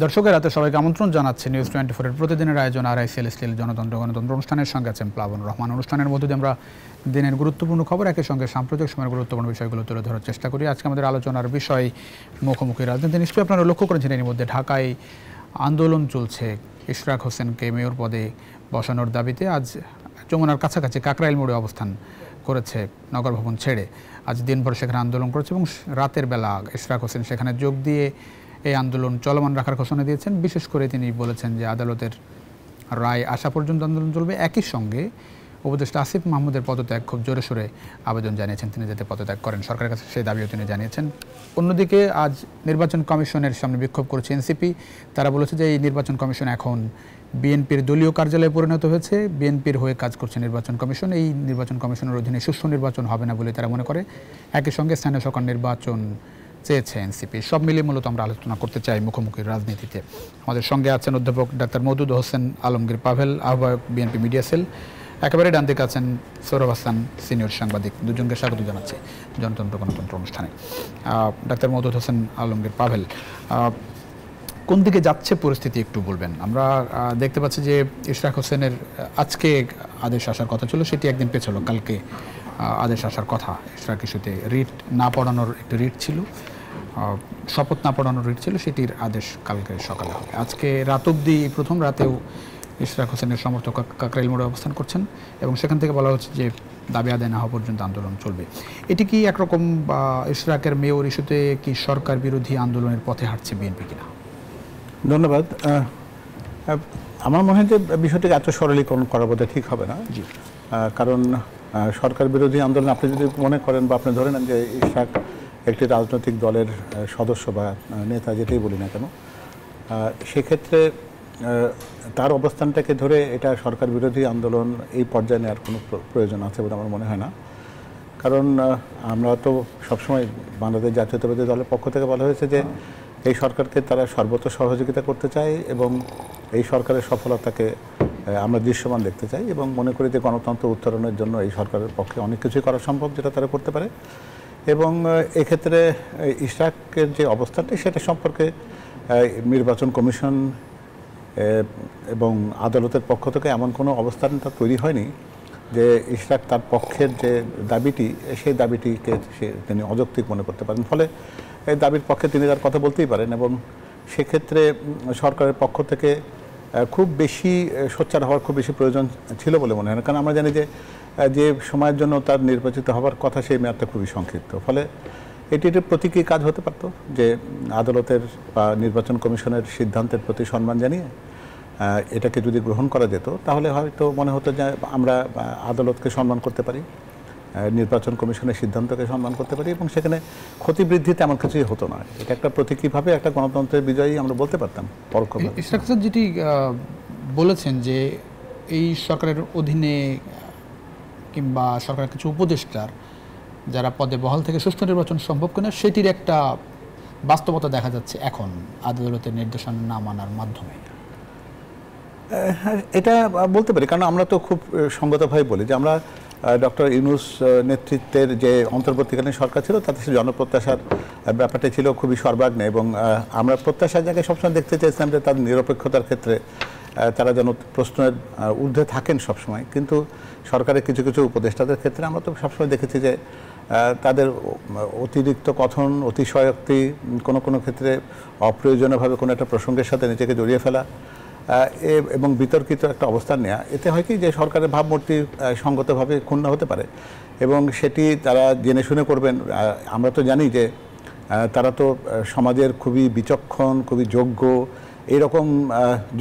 দর্শকের রাতে সবাইকে আমন্ত্রণ জানাচ্ছি নিউজ 24 এর প্রতিদিনের আয়োজন RICLSTL জনতন্ত্র গণতন্ত্র অনুষ্ঠানের সঙ্গে আছেন প্লাবন রহমান। অনুষ্ঠানের মধ্যে দিয়ে আমরা দিনের গুরুত্বপূর্ণ খবর একই সঙ্গে সাম্প্রতিক সময়ের গুরুত্বপূর্ণ বিষয়গুলো তুলে ধরার চেষ্টা করি। আজকে আমাদের আলোচনার বিষয় মুখোমুখি রাজনীতি। নিশ্চয়ই আপনারা লক্ষ্য করেছেন এর মধ্যে ঢাকায় আন্দোলন চলছে ইশরাক হোসেনকে মেয়র পদে বসানোর দাবিতে। আজ যমুনার কাছাকাছি কাকরাইল মোড়ে অবস্থান করেছে নগর ভবন ছেড়ে। আজ দিনভর সেখানে আন্দোলন করেছে এবং রাতের বেলা ইশরাক হোসেন সেখানে যোগ দিয়ে এই আন্দোলন চলমান রাখার ঘোষণা দিয়েছেন। বিশেষ করে তিনি বলেছেন যে আদালতের রায় আসা পর্যন্ত আন্দোলন চলবে। একই সঙ্গে উপদেষ্টা আসিফ মাহমুদের পদত্যাগ খুব জোরে সোরে আবেদন জানিয়েছেন, তিনি যাতে পদত্যাগ করেন। সরকারের কাছে সেই দাবিও তিনি জানিয়েছেন। অন্যদিকে আজ নির্বাচন কমিশনের সামনে বিক্ষোভ করেছে এনসিপি। তারা বলেছে যে এই নির্বাচন কমিশন এখন বিএনপির দলীয় কার্যালয়ে পরিণত হয়েছে, বিএনপির হয়ে কাজ করছে নির্বাচন কমিশন। এই নির্বাচন কমিশনের অধীনে সুষ্ঠু নির্বাচন হবে না বলে তারা মনে করে। একই সঙ্গে স্থানীয় সরকার নির্বাচন চেয়েছে এনসিপি। সব মিলিয়ে মূলত আমরা আলোচনা করতে চাই মুখোমুখি রাজনীতিতে। আমাদের সঙ্গে আছেন অধ্যাপক ডাক্তার মওদুদ হোসেন আলমগীর পাভেল, আহ্বায়ক বিএনপি মিডিয়া সেল। একেবারে ডান দিকে আছেন সৌরভ হাসান, সিনিয়র সাংবাদিক। দুজনকে স্বাগত জানাচ্ছি জনতন্ত্র গণতন্ত্র অনুষ্ঠানে। ডাক্তার মওদুদ হোসেন আলমগীর পাভেল, কোন দিকে যাচ্ছে পরিস্থিতি একটু বলবেন? আমরা দেখতে পাচ্ছি যে ইশরাক হোসেনের আজকে আদেশ আসার কথা ছিল, সেটি একদিন পেছলো। কালকে আদেশ আসার কথা ইশরাক ইস্যুতে রিট না পড়ানোর একটি রিট ছিল, শপথ না পড়ানোর রিট ছিল, সেটির আদেশ কালকে সকালে হবে। আজকে রাত অবধি প্রথম রাতেও ইশরাক হোসেনের সমর্থক কাকরাইল মোড়ে অবস্থান করছেন এবং সেখান থেকে বলা হচ্ছে যে দাবি আদায় না হওয়া পর্যন্ত আন্দোলন চলবে। এটি কি একরকম ইশরাকের মেয়র ইস্যুতে কি সরকার বিরোধী আন্দোলনের পথে হাঁটছে বিএনপি কিনা? ধন্যবাদ। আমার মনে হয় যে বিষয়টিকে এত সরলীকরণ করা বোধহয় ঠিক হবে না। কারণ সরকার বিরোধী আন্দোলন আপনি যদি মনে করেন বা আপনি ধরে নেন যে ইশরাক একটি রাজনৈতিক দলের সদস্য বা নেতা, যেটাই বলি না কেন, সেক্ষেত্রে তার অবস্থানটাকে ধরে এটা সরকার বিরোধী আন্দোলন এই পর্যায়ে নেওয়ার কোনো প্রয়োজন আছে বলে আমার মনে হয় না। কারণ আমরা তো সবসময় বাংলাদেশ জাতীয়তাবাদী দলের পক্ষ থেকে বলা হয়েছে যে এই সরকারকে তারা সর্বত্র সহযোগিতা করতে চায় এবং এই সরকারের সফলতাকে আমরা দৃশ্যমান দেখতে চাই এবং মনে করি যে গণতন্ত্র উত্তরণের জন্য এই সরকারের পক্ষে অনেক কিছুই করা সম্ভব যেটা তারা করতে পারে। এবং এক্ষেত্রে ইশরাকের যে অবস্থানটা সেটা সম্পর্কে নির্বাচন কমিশন এবং আদালতের পক্ষ থেকে এমন কোনো অবস্থানটা তৈরি হয়নি যে ইশরাক তার পক্ষের যে দাবিটি সেই দাবিটিকে তিনি অযৌক্তিক মনে করতে পারেন। ফলে এই দাবির পক্ষে তিনি তার কথা বলতেই পারেন এবং সেক্ষেত্রে সরকারের পক্ষ থেকে খুব বেশি সোচ্চার হওয়ার খুব বেশি প্রয়োজন ছিল বলে মনে হয় না। কারণ আমরা জানি যে যে সময়ের জন্য তার নির্বাচিত হওয়ার কথা সেই মেয়াদটা খুবই সংক্ষিপ্ত। ফলে এটি একটি প্রতীকী কাজ হতে পারত যে আদালতের বা নির্বাচন কমিশনের সিদ্ধান্তের প্রতি সম্মান জানিয়ে এটাকে যদি গ্রহণ করা যেত তাহলে হয়তো মনে হতো যে আমরা আদালতকে সম্মান করতে পারি, নির্বাচন কমিশনের সিদ্ধান্তকে সম্মান করতে পারি এবং সেখানে ক্ষতিবৃদ্ধি তেমন কিছুই হতো না। এটা একটা প্রতীকীভাবে একটা গণতন্ত্রের বিজয়ী আমরা বলতে পারতাম পরোক্ষভাবে। ইশরাক স্যার যেটি বলেছেন যে এই সরকারের অধীনে কিংবা সরকারের কিছু উপদেষ্টার যারা পদে বহাল থেকে সুষ্ঠু নির্বাচন সম্ভব কিনা সেটির একটা বাস্তবতা দেখা যাচ্ছে এখন আদালতের নির্দেশনা না মানার মাধ্যমে। এটা বলতে পারি, কারণ আমরা তো খুব সঙ্গতভাবে বলি যে আমরা ডক্টর ইউনূস নেতৃত্বের যে অন্তর্বর্তীকালীন সরকার ছিল তাতে সে জনপ্রত্যাশার ব্যাপারটা ছিল খুবই সর্বাগ্নে এবং আমরা প্রত্যাশার জায়গায় সবসময় দেখতে চেয়েছিলাম যে তার নিরপেক্ষতার ক্ষেত্রে তারা যেন প্রশ্নের ঊর্ধ্বে থাকেন সবসময়। কিন্তু সরকারের কিছু কিছু উপদেষ্টাদের ক্ষেত্রে আমরা তো সবসময় দেখেছি যে তাদের অতিরিক্ত কথন, অতিশয়োক্তি, কোনো কোনো ক্ষেত্রে অপ্রয়োজনীয়ভাবে কোনো একটা প্রসঙ্গের সাথে নিজেকে জড়িয়ে ফেলা এবং বিতর্কিত একটা অবস্থান নেওয়া, এতে হয় কি যে সরকারের ভাবমূর্তি সঙ্গতভাবে ক্ষুণ্ণ হতে পারে এবং সেটি তারা জেনে শুনে করবেন। আমরা তো জানি যে তারা তো সমাজের খুবই বিচক্ষণ, খুবই যোগ্য, এইরকম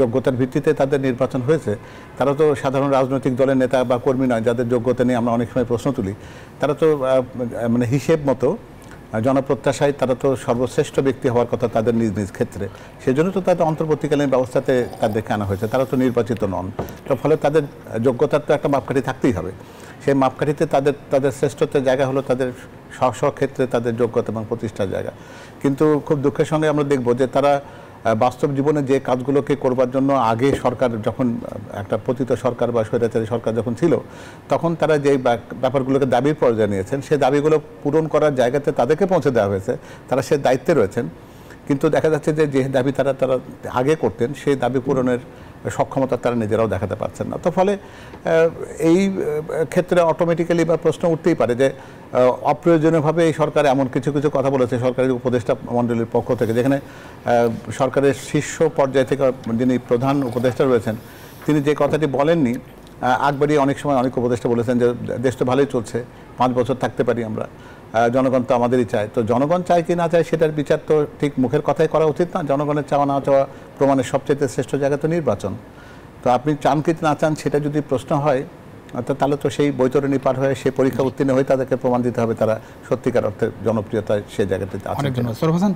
যোগ্যতার ভিত্তিতে তাদের নির্বাচন হয়েছে। তারা তো সাধারণ রাজনৈতিক দলের নেতা বা কর্মী নয় যাদের যোগ্যতা নিয়ে আমরা অনেক সময় প্রশ্ন তুলি। তারা তো মানে হিসেব মতো জনপ্রত্যাশায় তারা তো সর্বশ্রেষ্ঠ ব্যক্তি হওয়ার কথা তাদের নিজ নিজ ক্ষেত্রে, সেজন্য তো তাদের অন্তর্বর্তীকালীন ব্যবস্থাতে তাদেরকে আনা হয়েছে। তারা তো নির্বাচিত নন, তো ফলে তাদের যোগ্যতার তো একটা মাপকাঠি থাকতেই হবে। সেই মাপকাঠিতে তাদের শ্রেষ্ঠত্বের জায়গা হলো তাদের স্ব ক্ষেত্রে তাদের যোগ্যতা এবং প্রতিষ্ঠার জায়গা। কিন্তু খুব দুঃখের সঙ্গে আমরা দেখব যে তারা বাস্তব জীবনে যে কাজগুলোকে করবার জন্য আগে সরকার যখন একটা পতিত সরকার বা স্বৈরাচারী সরকার যখন ছিল তখন তারা যে ব্যাপারগুলোকে দাবির পর্যায়ে নিয়েছেন সেই দাবিগুলো পূরণ করার জায়গাতে তাদেরকে পৌঁছে দেওয়া হয়েছে, তারা সে দায়িত্বে রয়েছেন। কিন্তু দেখা যাচ্ছে যে যে দাবি তারা আগে করতেন সেই দাবি পূরণের সক্ষমতা তারা নিজেরাও দেখাতে পারছেন না। তো ফলে এই ক্ষেত্রে অটোমেটিক্যালি বা প্রশ্ন উঠতেই পারে যে অপ্রয়োজনীয়ভাবে এই সরকার এমন কিছু কিছু কথা বলেছে সরকারের উপদেষ্টা মণ্ডলীর পক্ষ থেকে, যেখানে সরকারের শীর্ষ পর্যায় থেকে যিনি প্রধান উপদেষ্টা রয়েছেন তিনি যে কথাটি বলেননি, আকবরী অনেক সময় অনেক উপদেষ্টা বলেছেন যে দেশ তো ভালোই চলছে, 5 বছর থাকতে পারি আমরা, জনগণ তো আমাদেরই চায়। তো জনগণ চায় কি না চায় সেটার বিচার তো ঠিক মুখের কথাই করা উচিত না। জনগণের চাওয়া না চাওয়া প্রমাণের সবচেয়ে শ্রেষ্ঠ জায়গা তো নির্বাচন। তো আপনি চান কি না চান সেটা যদি প্রশ্ন হয় তাহলে তো সেই বৈতরণী পার হয়ে সেই পরীক্ষা উত্তীর্ণ হয়ে তাদেরকে প্রমাণ দিতে হবে তারা সত্যিকার অর্থে জনপ্রিয়তায় সেই জায়গাটিতে আছে। সৌরভ হাসান,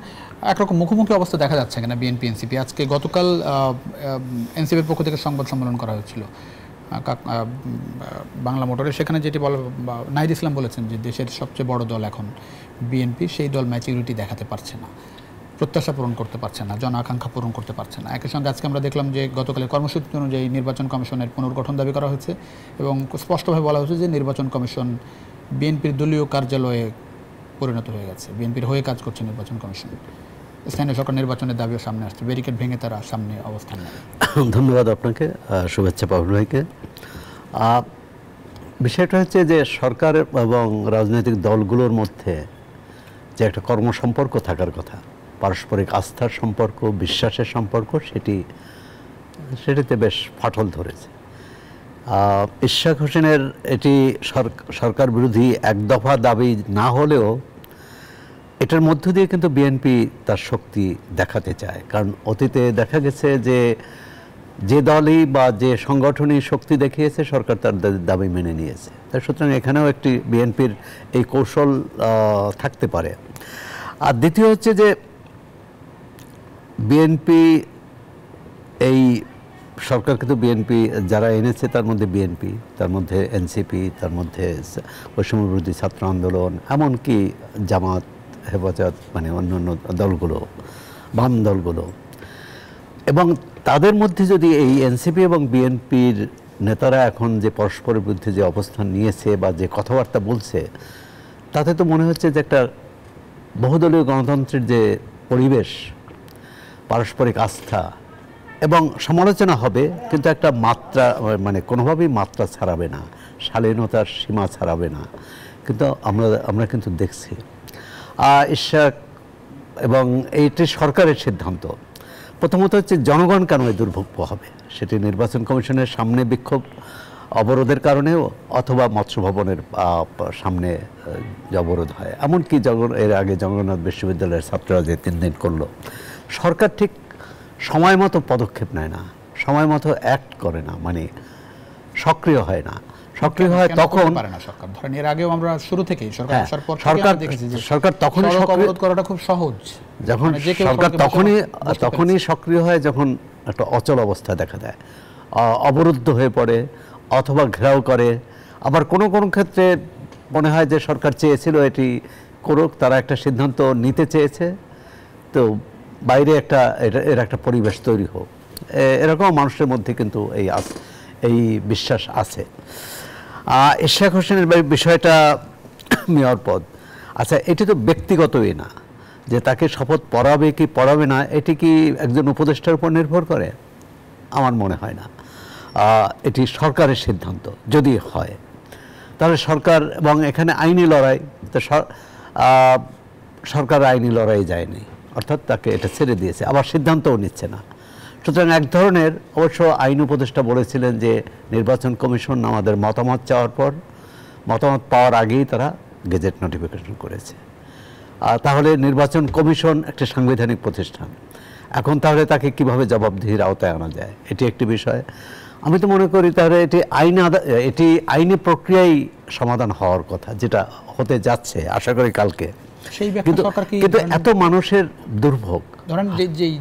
একরকম মুখোমুখি অবস্থা দেখা যাচ্ছে কিনা বিএনপি এনসিপি? আজকে গতকাল এনসিপির পক্ষ থেকে সংবাদ সম্মেলন করা হয়েছিল বাংলা মোটরে, সেখানে যেটি বলা নাহিদ ইসলাম বলেছেন যে দেশের সবচেয়ে বড় দল এখন বিএনপি, সেই দল ম্যাচুরিটি দেখাতে পারছে না, প্রত্যাশা পূরণ করতে পারছে না, জন আকাঙ্ক্ষা পূরণ করতে পারছে না। একই সঙ্গে আজকে আমরা দেখলাম যে গতকালের কর্মসূচি অনুযায়ী নির্বাচন কমিশনের পুনর্গঠন দাবি করা হয়েছে এবং স্পষ্টভাবে বলা হয়েছে যে নির্বাচন কমিশন বিএনপির দলীয় কার্যালয়ে পরিণত হয়ে গেছে, বিএনপির হয়ে কাজ করছে নির্বাচন কমিশন। স্থানীয় সরকার নির্বাচনের দাবিও সামনে আসছে, ব্যারিকেড ভেঙে তারা সামনে অবস্থান নেয়। ধন্যবাদ আপনাকে, শুভেচ্ছা পাবলু ভাইকে। বিষয়টা হচ্ছে যে সরকার এবং রাজনৈতিক দলগুলোর মধ্যে যে একটা কর্মসম্পর্ক থাকার কথা, পারস্পরিক আস্থার সম্পর্ক, বিশ্বাসের সম্পর্ক, সেটিতে বেশ ফাটল ধরেছে। ইশরাক হোসেনের এটি সরকার বিরোধী এক দফা দাবি না হলেও এটার মধ্য দিয়ে কিন্তু বিএনপি তার শক্তি দেখাতে চায়। কারণ অতীতে দেখা গেছে যে দলই বা যে সংগঠনই শক্তি দেখিয়েছে সরকার তার দাবি মেনে নিয়েছে। তাই সুতরাং এখানেও একটি বিএনপির এই কৌশল থাকতে পারে। আর দ্বিতীয় হচ্ছে যে বিএনপি এই সরকার কিন্তু বিএনপি যারা এনেছে তার মধ্যে বিএনপি, তার মধ্যে এনসিপি, তার মধ্যে বৈষম্য বিরোধী ছাত্র আন্দোলন, এমনকি জামাত, হেফাজত, মানে অন্যান্য দলগুলো, বাম দলগুলো। এবং তাদের মধ্যে যদি এই এনসিপি এবং বিএনপির নেতারা এখন যে পরস্পরের বিরুদ্ধে যে অবস্থান নিয়েছে বা যে কথাবার্তা বলছে, তাতে তো মনে হচ্ছে যে একটা বহুদলীয় গণতন্ত্রের যে পরিবেশ, পারস্পরিক আস্থা এবং সমালোচনা হবে, কিন্তু একটা মাত্রা, মানে কোনোভাবেই মাত্রা ছাড়াবে না, শালীনতার সীমা ছাড়াবে না। কিন্তু আমরা কিন্তু দেখছি ইশরাক এবং এইটি সরকারের সিদ্ধান্ত। প্রথমত হচ্ছে জনগণ কেন এই দুর্ভোগ হবে, সেটি নির্বাচন কমিশনের সামনে বিক্ষোভ অবরোধের কারণেও অথবা মৎস্য ভবনের সামনে অবরোধ হয়। এমনকি এর আগে জগন্নাথ বিশ্ববিদ্যালয়ের ছাত্ররা যে 3 দিন করলো, সরকার ঠিক সময় মতো পদক্ষেপ নেয় না, সময় মতো অ্যাক্ট করে না, মানে সক্রিয় হয় না। সক্রিয় হয় তখন সরকার, ধরেন এর আগেও আমরা শুরু থেকেই সরকার তখনই অবরোধ করাটা খুব সহজ, যখন সরকার তখনই সক্রিয় হয় যখন একটা অচল অবস্থা দেখা দেয়, অবরুদ্ধ হয়ে পড়ে অথবা ঘেরাও করে। আবার কোনো কোনো ক্ষেত্রে মনে হয় যে সরকার চেয়েছিল এটি করুক, তারা একটা সিদ্ধান্ত নিতে চেয়েছে, তো বাইরে এর একটা পরিবেশ তৈরি হোক, এরকম মানুষের মধ্যে কিন্তু এই বিশ্বাস আছে। ইশরাক হোসেনের বিষয়টা মেয়র পদ, আচ্ছা এটি তো ব্যক্তিগতই না যে তাকে শপথ পড়াবে কি পড়াবে না, এটি কি একজন উপদেষ্টার উপর নির্ভর করে? আমার মনে হয় না। এটি সরকারের সিদ্ধান্ত যদি হয়, তাহলে সরকার, এবং এখানে আইনি লড়াই, তো সরকার আইনি লড়াই যায়নি, অর্থাৎ তাকে এটা ছেড়ে দিয়েছে, আবার সিদ্ধান্তও নিচ্ছে না। সুতরাং এক ধরনের, অবশ্য আইন উপদেষ্টা বলেছিলেন যে নির্বাচন কমিশন আমাদের মতামত চাওয়ার পর, মতামত পাওয়ার আগেই তারা গেজেট নোটিফিকেশন করেছে। তাহলে নির্বাচন কমিশন একটা সাংবিধানিক প্রতিষ্ঠান, এখন তাহলে তাকে কিভাবে জবাবদিহির আওতায় আনা যায়, এটি একটি বিষয়। আমি তো মনে করি তাহলে এটি আইনি প্রক্রিয়ায় সমাধান হওয়ার কথা, যেটা হতে যাচ্ছে আশা করি কালকে। কিন্তু এত মানুষের দুর্ভোগ, ধরেন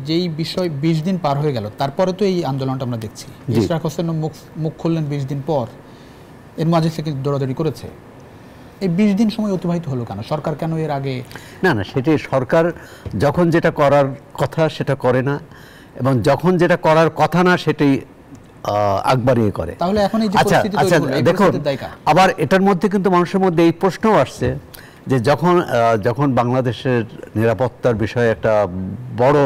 যেই বিষয় 20 দিন পার হয়ে গেল, তারপরে তো এই আন্দোলনটা আমরা দেখছি। ইশরাক হোসেন মুখ খুললেন 20 দিন পর, এর মাঝে থেকে দৌড়াদৌড়ি করেছে। এই 20 দিন সময় অতিবাহিত হলো কেন? সরকার কেন এর আগে? না, সেটি সরকার যখন যেটা করার কথা সেটা করে না, এবং যখন যেটা করার কথা না সেটাই আগবাড়িয়ে করে। তাহলে এখন এই যে পরিস্থিতি তৈরি হলো, দেখুন, আবার এটার মধ্যে কিন্তু মানুষের মধ্যে এই প্রশ্নও আসছে যে যখন বাংলাদেশের নিরাপত্তার বিষয়ে একটা বড়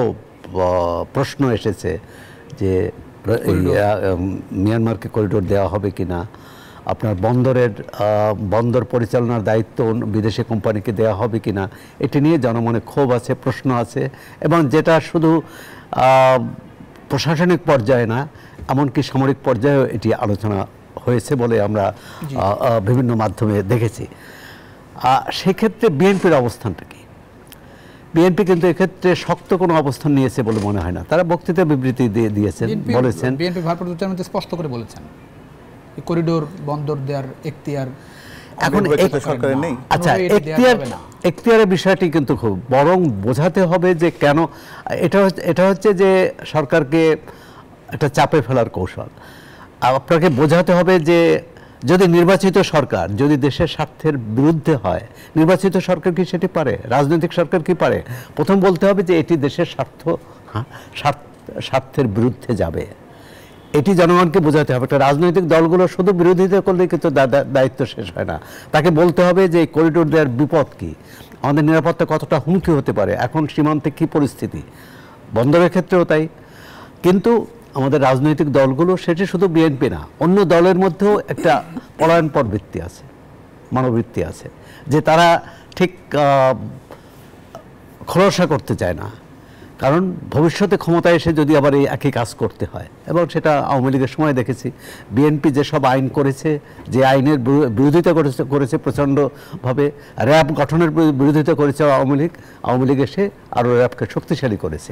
প্রশ্ন এসেছে যে মিয়ানমারকে করিডোর দেওয়া হবে কিনা, আপনার বন্দর পরিচালনার দায়িত্ব বিদেশি কোম্পানিকে দেওয়া হবে কিনা, এটি নিয়ে জনমনে ক্ষোভ আছে, প্রশ্ন আছে, এবং যেটা শুধু প্রশাসনিক পর্যায়ে না, এমনকি সামরিক পর্যায়েও এটি আলোচনা হয়েছে বলে আমরা বিভিন্ন মাধ্যমে দেখেছি। সেক্ষেত্রে বিএনপির অবস্থানটা কি? বিএনপি কিন্তু এক্ষেত্রে শক্ত কোনো অবস্থান নিয়েছে বলে মনে হয় না। তারা বক্তৃতা বিবৃতি দিয়েছেন, বলেছেন, বিএনপি ভারপ্রাপ্ত চেয়ারম্যান স্পষ্ট করে বলেছেন করিডোর বন্দর দেওয়ার এখতিয়ার এখন সরকারের নেই। আচ্ছা, এখতিয়ারের বিষয়টি কিন্তু খুব বরং বোঝাতে হবে যে কেন এটা হচ্ছে যে সরকারকে একটা চাপে ফেলার কৌশল। আপনাকে বোঝাতে হবে যে যদি নির্বাচিত সরকার যদি দেশের স্বার্থের বিরুদ্ধে হয়, নির্বাচিত সরকার কি সেটি পারে? রাজনৈতিক সরকার কি পারে? প্রথম বলতে হবে যে এটি দেশের স্বার্থের বিরুদ্ধে যাবে, এটি জনগণকে বোঝাতে হবে। একটা রাজনৈতিক দলগুলো শুধু বিরোধিতা করলে কিন্তু দায়িত্ব শেষ হয় না। তাকে বলতে হবে যে এই করিডোর দেওয়ার বিপদ কি, আমাদের নিরাপত্তা কতটা হুমকি হতে পারে, এখন সীমান্তে কি পরিস্থিতি, বন্দরের ক্ষেত্রেও তাই। কিন্তু আমাদের রাজনৈতিক দলগুলো, সেটি শুধু বিএনপি না, অন্য দলের মধ্যেও একটা পলায়ন প্রবৃত্তি আছে, মনোবৃত্তি আছে, যে তারা ঠিক খোলসা করতে চায় না, কারণ ভবিষ্যতে ক্ষমতায় এসে যদি আবার এই একই কাজ করতে হয়। এবং সেটা আওয়ামী লীগের সময় দেখেছি, বিএনপি যেসব আইন করেছে, যে আইনের বিরোধিতা করেছে প্রচণ্ডভাবে, র্যাব গঠনের বিরোধিতা করেছে আওয়ামী লীগ এসে আরও র্যাবকে শক্তিশালী করেছে।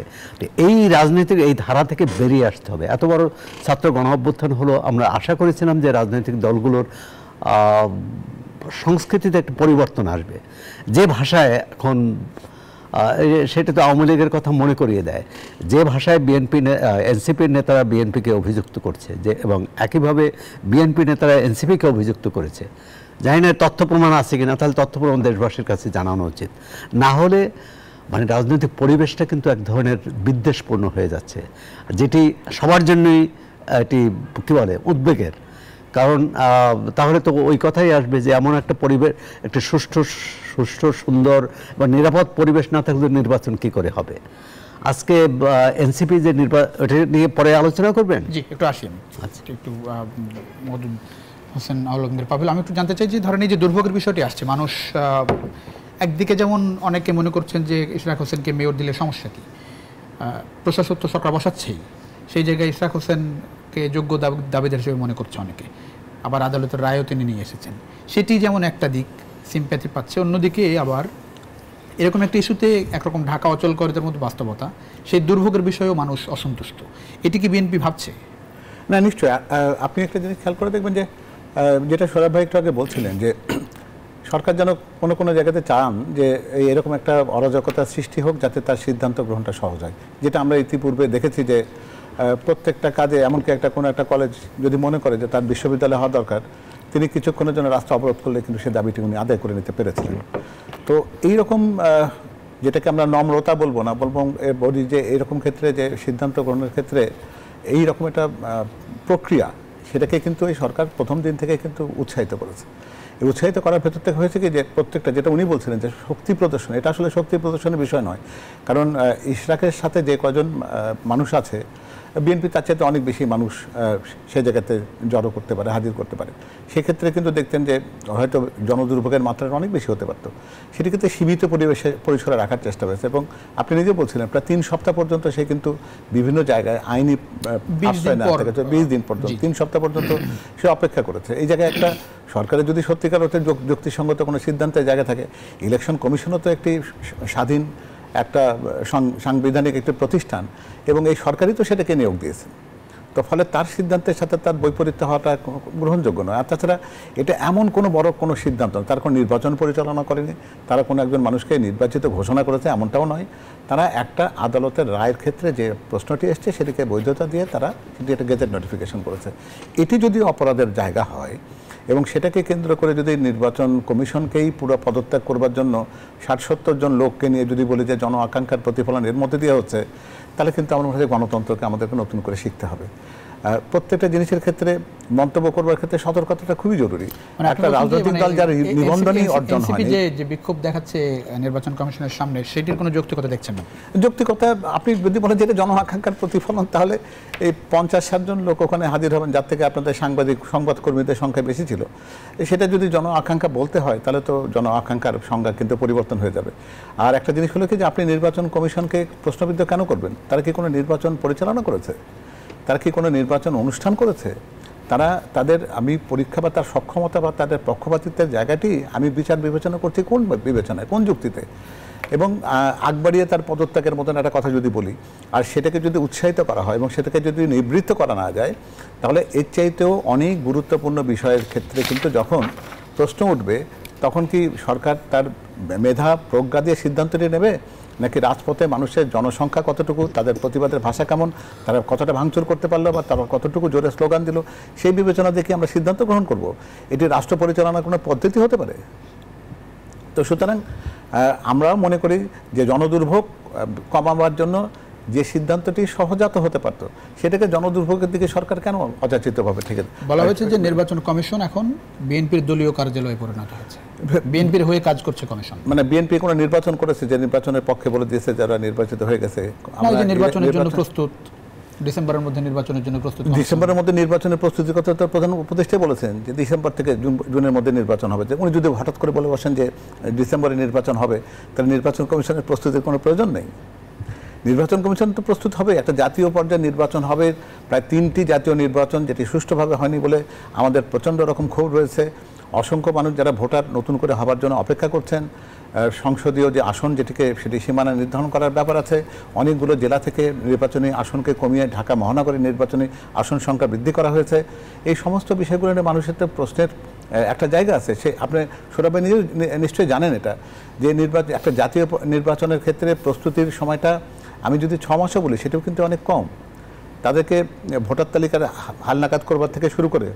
এই রাজনীতির এই ধারা থেকে বেরিয়ে আসতে হবে। এত বড় ছাত্র গণ অভ্যুত্থান হলো, আমরা আশা করেছিলাম যে রাজনৈতিক দলগুলোর সংস্কৃতিতে একটা পরিবর্তন আসবে। যে ভাষায় এখন সেটা তো আওয়ামী লীগের কথা মনে করিয়ে দেয়, যে ভাষায় এনসিপির নেতারা বিএনপিকে অভিযুক্ত করছে, যে এবং একইভাবে বিএনপি নেতারা এনসিপিকে অভিযুক্ত করেছে। জানি না তথ্য প্রমাণ আছে কিনা, তাহলে তথ্য প্রমাণ দেশবাসীর কাছে জানানো উচিত। না হলে মানে রাজনৈতিক পরিবেশটা কিন্তু এক ধরনের বিদ্বেষপূর্ণ হয়ে যাচ্ছে, যেটি সবার জন্যই এটি কী বলে উদ্বেগের। কারণ তাহলে তো ওই কথাই আসবে যে এমন একটা পরিবেশ, একটা সুষ্ঠু সুন্দর বা নিরাপদ পরিবেশ না থাকলে নির্বাচন কি করে হবে। আজকে এনসিপি যে ওটা নিয়ে পরে আলোচনা করবেন। জি, একটু আসি আমি। আচ্ছা, একটু মওদুদ হোসেন আওলাদের পাভেল, আমি একটু জানতে চাই যে ধরেন এই যে দুর্ভোগের বিষয়টি আসছে, মানুষ একদিকে যেমন অনেকে মনে করছেন যে ইশরাক হোসেনকে মেয়র দিলে সমস্যা কি, প্রশাসক তো সরকার বসাচ্ছেই, সেই জায়গায় ইশরাক হোসেনকে যোগ্য দাবিদার হিসেবে মনে করছে অনেকে, আবার আদালতের রায়ও তিনি নিয়ে এসেছেন, সেটি যেমন একটা দিক সিম্প্যাথি পাচ্ছে, অন্যদিকে আবার এরকম একটা ইস্যুতে একরকম ঢাকা অচল করে মতো বাস্তবতা, সেই দুর্ভোগের বিষয়েও মানুষ অসন্তুষ্ট। এটি কি বিএনপি ভাবছে? না, নিশ্চয়ই। আপনি একটা জিনিস খেয়াল করে দেখবেন যে যেটা সৌরভ ভাই একটু আগে বলছিলেন যে সরকার যেন কোনো জায়গাতে চান যে এরকম একটা অরাজকতার সৃষ্টি হোক যাতে তার সিদ্ধান্ত গ্রহণটা সহজ হয়, যেটা আমরা ইতিপূর্বে দেখেছি যে প্রত্যেকটা কাজে, এমনকি কোনো একটা কলেজ যদি মনে করে যে তার বিশ্ববিদ্যালয় হওয়া দরকার, তিনি কিছুক্ষণের জন্য রাস্তা অবরোধ করলে কিন্তু সে দাবিটি উনি আদায় করে নিতে পেরেছিলেন। তো এইরকম যেটাকে আমরা নম্রতা বলবো বলি যে এইরকম ক্ষেত্রে যে সিদ্ধান্ত গ্রহণের ক্ষেত্রে এইরকম একটা প্রক্রিয়া, সেটাকে কিন্তু এই সরকার প্রথম দিন থেকে কিন্তু উৎসাহিত করেছে। এই উৎসাহিত করার ভেতর থেকে হয়েছে কি যে প্রত্যেকটা, যেটা উনি বলছিলেন যে শক্তি প্রদর্শন, এটা আসলে শক্তি প্রদর্শনের বিষয় নয়। কারণ ইশরাকের সাথে যে কজন মানুষ আছে, বিএনপি তার চাইতে অনেক বেশি মানুষ সেই জায়গাতে জড়ো করতে পারে, হাজির করতে পারে। সেক্ষেত্রে কিন্তু দেখতেন যে হয়তো জনদুর্ভোগের মাত্রাটা অনেক বেশি হতে পারত। সেটি কিন্তু সীমিত পরিসরে রাখার চেষ্টা করেছে। এবং আপনি নিজে বলছিলেন প্রায় 3 সপ্তাহ পর্যন্ত সে কিন্তু বিভিন্ন জায়গায় আইনি আশ্রয় না থেকে 20 দিন পর্যন্ত, 3 সপ্তাহ পর্যন্ত সে অপেক্ষা করেছে। এই জায়গায় একটা সরকারের যদি সত্যিকার অর্থে যুক্তিসঙ্গত কোনো সিদ্ধান্তের জায়গা থাকে, ইলেকশন কমিশনও তো একটি স্বাধীন একটা সাংবিধানিক একটি প্রতিষ্ঠান, এবং এই সরকারই তো সেটাকে নিয়োগ দিয়েছে। তো ফলে তার সিদ্ধান্তের সাথে তার বৈপরীত্য হওয়াটা গ্রহণযোগ্য নয়। আর তাছাড়া এটা এমন বড় কোনো সিদ্ধান্ত, তার কোনো নির্বাচন পরিচালনা করেনি, তারা কোনো একজন মানুষকে নির্বাচিত ঘোষণা করেছে এমনটাও নয়। তারা একটা আদালতের রায়ের ক্ষেত্রে যে প্রশ্নটি এসছে সেটিকে বৈধতা দিয়ে তারা একটা গেজেট নোটিফিকেশন করেছে। এটি যদি অপরাধের জায়গা হয় এবং সেটাকে কেন্দ্র করে যদি নির্বাচন কমিশনকেই পুরো পদত্যাগ করবার জন্য 60-70 জন লোককে নিয়ে যদি বলি যে জন আকাঙ্ক্ষার প্রতিফলন এর মধ্যে দিয়ে হচ্ছে, তাহলে কিন্তু আমার মনে হয় গণতন্ত্রকে আমাদেরকে নতুন করে শিখতে হবে। প্রত্যেকটা জিনিসের ক্ষেত্রে মন্তব্য করবার ক্ষেত্রে সতর্কতাটা খুবই জরুরি। একটা রাজনৈতিক দল যার নিবন্ধনই অর্জন হয়নি, যে বিক্ষোভ দেখাচ্ছে নির্বাচন কমিশনের সামনে, সেটির কোনো যৌক্তিকতা দেখছেন না? যৌক্তিকতা আপনি যদি বলেন যে এটা জন আকাঙ্ক্ষার প্রতিফলন, তাহলে এই 50-60 জন লোক ওখানে হাজির হবেন, যার থেকে আপনাদের সংবাদকর্মীদের সংখ্যা বেশি ছিল। সেটা যদি জন আকাঙ্ক্ষা বলতে হয়, তাহলে তো জন আকাঙ্ক্ষার সংজ্ঞা কিন্তু পরিবর্তন হয়ে যাবে। আর একটা জিনিস হলো কি, যে আপনি নির্বাচন কমিশনকে প্রশ্নবিদ্ধ কেন করবেন? তারা কি কোনো নির্বাচন পরিচালনা করেছে? তারা কি কোনো নির্বাচন অনুষ্ঠান করেছে? তারা তাদের আমি পরীক্ষা বা তার সক্ষমতা বা তাদের পক্ষপাতিত্বের জায়গাটি আমি বিচার বিবেচনা করছি কোন বিবেচনায়, কোন যুক্তিতে? এবং আগ বাড়িয়ে তার পদত্যাগের মতন একটা কথা যদি বলি, আর সেটাকে যদি উৎসাহিত করা হয় এবং সেটাকে যদি নিবৃত্ত করা না যায়, তাহলে এর চাইতেও অনেক গুরুত্বপূর্ণ বিষয়ের ক্ষেত্রে কিন্তু যখন প্রশ্ন উঠবে, তখন কি সরকার তার মেধা প্রজ্ঞা দিয়ে সিদ্ধান্তটি নেবে, নাকি রাজপথে মানুষের জনসংখ্যা কতটুকু, তাদের প্রতিবাদের ভাষা কেমন, তারা কতটা ভাঙচুর করতে পারলো বা তারা কতটুকু জোরে স্লোগান দিল, সেই বিবেচনা দেখে আমরা সিদ্ধান্ত গ্রহণ করব? এটি রাষ্ট্র পরিচালনার কোনো পদ্ধতি হতে পারে? তো সুতরাং আমরাও মনে করি যে জনদুর্ভোগ কমাবার জন্য যে সিদ্ধান্তটি সহজাত হতে পারত, সেটাকে জনদুর্ভোগের দিকে সরকার কেন অযাচিতভাবে ঠিক বলা হয়েছে যে নির্বাচন কমিশন এখন বিএনপির দলীয় কার্যালয়ে পরিণত হয়েছে, বিএনপির হয়ে কাজ করছে কমিশন। মানে বিএনপি কোনো নির্বাচন করেছে যে নির্বাচনের পক্ষে বলে দিয়েছে যারা নির্বাচিত হয়ে গেছে নির্বাচনের জন্য প্রস্তুত, ডিসেম্বরের মধ্যে নির্বাচনের জন্য প্রস্তুত? ডিসেম্বরের মধ্যে নির্বাচনের প্রস্তুতির কথা তো প্রধান উপদেষ্টাই বলেছেন যে ডিসেম্বর থেকে জুনের মধ্যে নির্বাচন হবে। উনি যদি হঠাৎ করে বলে বসেন যে ডিসেম্বরে নির্বাচন হবে, তাহলে নির্বাচন কমিশনের প্রস্তুতির কোনো প্রয়োজন নেই। নির্বাচন কমিশন তো প্রস্তুত হবে, একটা জাতীয় পর্যায়ে নির্বাচন হবে, প্রায় 3টি জাতীয় নির্বাচন, যেটি সুষ্ঠুভাবে হয়নি বলে আমাদের প্রচণ্ড রকম ক্ষোভ রয়েছে। অসংখ্য মানুষ যারা ভোটার নতুন করে হবার জন্য অপেক্ষা করছেন। সংসদীয় যে আসন সেটি সীমানা নির্ধারণ করার ব্যাপার আছে। অনেকগুলো জেলা থেকে নির্বাচনী আসনকে কমিয়ে ঢাকা মহানগরী নির্বাচনী আসন সংখ্যা বৃদ্ধি করা হয়েছে। এই সমস্ত বিষয়গুলো নিয়ে মানুষের তো প্রশ্নের একটা জায়গা আছে। সে আপনি সৌরভ নিজেও নিশ্চয়ই জানেন এটা, যে একটা জাতীয় নির্বাচনের ক্ষেত্রে প্রস্তুতির সময়টা আমি যদি 6 মাসও বলি, সেটাও কিন্তু অনেক কম। তাদেরকে ভোটার তালিকার হালনাগাদ করবার থেকে শুরু করে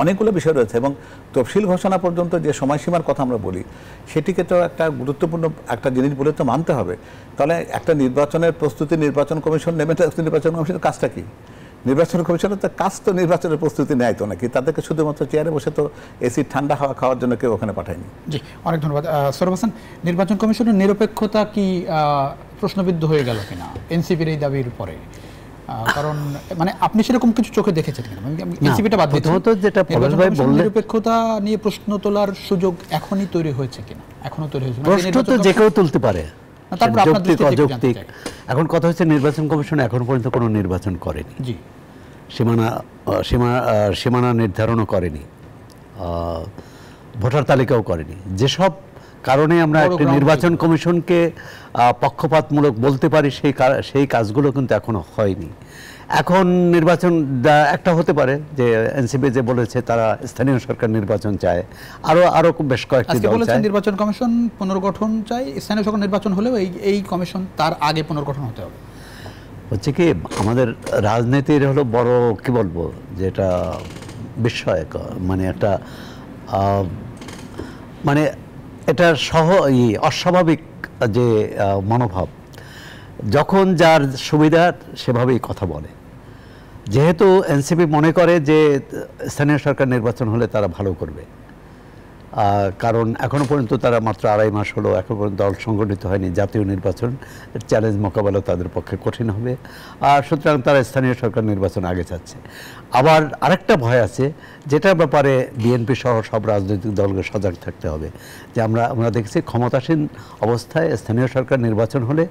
অনেকগুলো বিষয় রয়েছে, এবং তফসিল ঘোষণা পর্যন্ত যে সময়সীমার কথা আমরা বলি, সেটিকে তো একটা গুরুত্বপূর্ণ একটা জিনিস বলে তো মানতে হবে। তাহলে একটা নির্বাচনের প্রস্তুতি নির্বাচন কমিশন নেবে, নির্বাচন কমিশনের কাজটা কি? নির্বাচন কমিশনের তো কাজ তো নির্বাচনের প্রস্তুতি নেয় তো নাকি? তাদেরকে শুধুমাত্র চেয়ারে বসে তো এসির ঠান্ডা হাওয়া খাওয়ার জন্য কেউ ওখানে পাঠায়নি। জি, অনেক ধন্যবাদ সৌরভ হাসান। নির্বাচন কমিশনের নিরপেক্ষতা কি প্রশ্নবিদ্ধ হয়ে গেল কিনা এনসিপির এই দাবির পরে? কারণ মানে আপনি সেরকম কিছু চোখে দেখেছেন কিনা? এনসিপিটা বাদ দিচ্ছি, নিরপেক্ষতা নিয়ে প্রশ্ন তোলার সুযোগ এখনই তৈরি হয়েছে কিনা? এখনো তৈরি হয়েছে? প্রশ্ন তো যে কেউ তুলতে পারে, যৌক্তিক। এখন কথা হচ্ছে নির্বাচন কমিশন এখন পর্যন্ত কোনো নির্বাচন করেনি, জি, সীমানা নির্ধারণও করেনি, ভোটার তালিকাও করেনি। যেসব কারণে আমরা একটি নির্বাচন কমিশনকে পক্ষপাতমূলক বলতে পারি, সেই কাজগুলো কিন্তু এখনো হয়নি। এখন নির্বাচন একটা হতে পারে যে এনসিপি যে বলেছে তারা স্থানীয় সরকার নির্বাচন চায়, আরো বেশ কয়েকটি দল চায়। নির্বাচন কমিশন পুনর্গঠন চাই, স্থানীয় সরকার নির্বাচন হলেও এই কমিশন তার আগে পুনর্গঠন হতে হবে। হচ্ছে কি, আমাদের রাজনীতির হলো বড় কি বলবো, যেটা বিস্ময়ক, মানে একটা মানে এটা অস্বাভাবিক যে মনোভাব, যখন যার সুবিধা সেভাবেই কথা বলে। যেহেতু এনসিপি মনে করে যে স্থানীয় সরকার নির্বাচন হলে তারা ভালো করবে, কারণ এখনো পর্যন্ত তারা মাত্র 2.5 মাস হলো, এখন পর্যন্ত দল সংগঠিত হয়নি, জাতীয় নির্বাচন চ্যালেঞ্জ মোকাবেলা তাদের পক্ষে কঠিন হবে, আর সুতরাং তারা স্থানীয় সরকার নির্বাচন আগে চাচ্ছে। আবার আরেকটা ভয় আছে, যেটার ব্যাপারে বিএনপি সহ সব রাজনৈতিক দলকে সজাগ থাকতে হবে, যে আমরা দেখছি ক্ষমতাসীন অবস্থায় স্থানীয় সরকার নির্বাচন হলে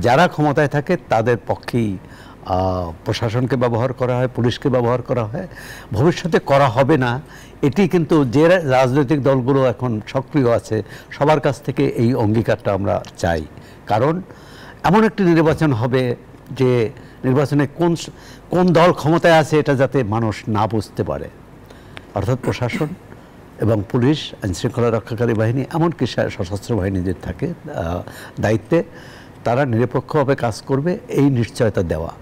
যারা ক্ষমতায় থাকে তাদের পক্ষেই প্রশাসনকে ব্যবহার করা হয়, পুলিশকে ব্যবহার করা হয়। ভবিষ্যতে করা হবে না, এটি কিন্তু যে রাজনৈতিক দলগুলো এখন সক্রিয় আছে সবার কাছ থেকে এই অঙ্গীকারটা আমরা চাই। কারণ এমন একটি নির্বাচন হবে যে নির্বাচনে কোন দল ক্ষমতায় আছে এটা যাতে মানুষ না বুঝতে পারে, অর্থাৎ প্রশাসন এবং পুলিশ, আইনশৃঙ্খলা রক্ষাকারী বাহিনী, এমনকি সশস্ত্র বাহিনী যে থাকে দায়িত্বে, তারা নিরপেক্ষভাবে কাজ করবে, এই নিশ্চয়তা দেওয়া।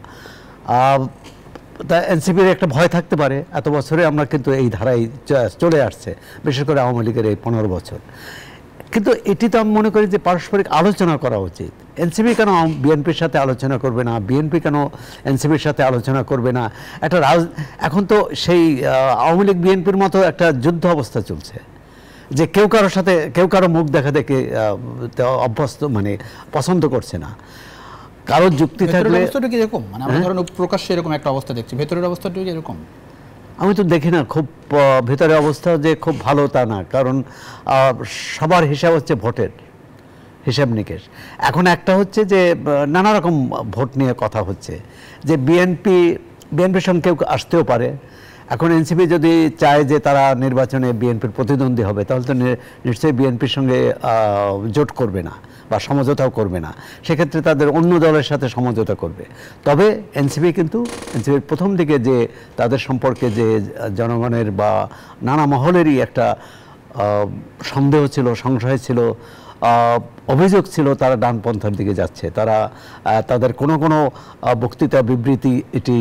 তা এনসিপির একটা ভয় থাকতে পারে, এত বছরে আমরা কিন্তু এই ধারায় চলে আসছে, বিশেষ করে আওয়ামী লীগের এই 15 বছর। কিন্তু এটি তো আমি মনে করি যে পারস্পরিক আলোচনা করা উচিত। এনসিপি কেন বিএনপির সাথে আলোচনা করবে না, বিএনপি কেন এনসিপির সাথে আলোচনা করবে না? একটা এখন তো সেই আওয়ামী লীগ বিএনপির মতো একটা যুদ্ধ অবস্থা চলছে, যে কেউ কারোর সাথে কেউ কারো মুখ দেখা দেখে অভ্যস্ত, মানে পছন্দ করছে না। কারো যুক্তি থাকলে অবস্থাটা কি এরকম, মানে আমরা ধরেন প্রকাশ্যে এরকম একটা অবস্থা দেখছি, ভেতরের অবস্থাটা কি এরকম? আমি তো দেখি না খুব ভেতরের অবস্থা যে খুব ভালো তা না, কারণ সবার হিসাব হচ্ছে ভোটের হিসাব নিকেশ। এখন একটা হচ্ছে যে নানা রকম ভোট নিয়ে কথা হচ্ছে, যে বিএনপির সঙ্গে কেউ আসতেও পারে। এখন এনসিপি যদি চায় যে তারা নির্বাচনে বিএনপির প্রতিদ্বন্দ্বী হবে, তাহলে তো নিশ্চয়ই বিএনপির সঙ্গে জোট করবে না বা সমঝোতাও করবে না, সেক্ষেত্রে তাদের অন্য দলের সাথে সমঝোতা করবে। তবে এনসিপির প্রথম দিকে যে তাদের সম্পর্কে যে জনগণের বা নানা মহলেরই একটা সন্দেহ ছিল, সংশয় ছিল, অভিযোগ ছিল তারা ডানপন্থার দিকে যাচ্ছে, তারা তাদের কোনো বক্তৃতা বিবৃতি এটি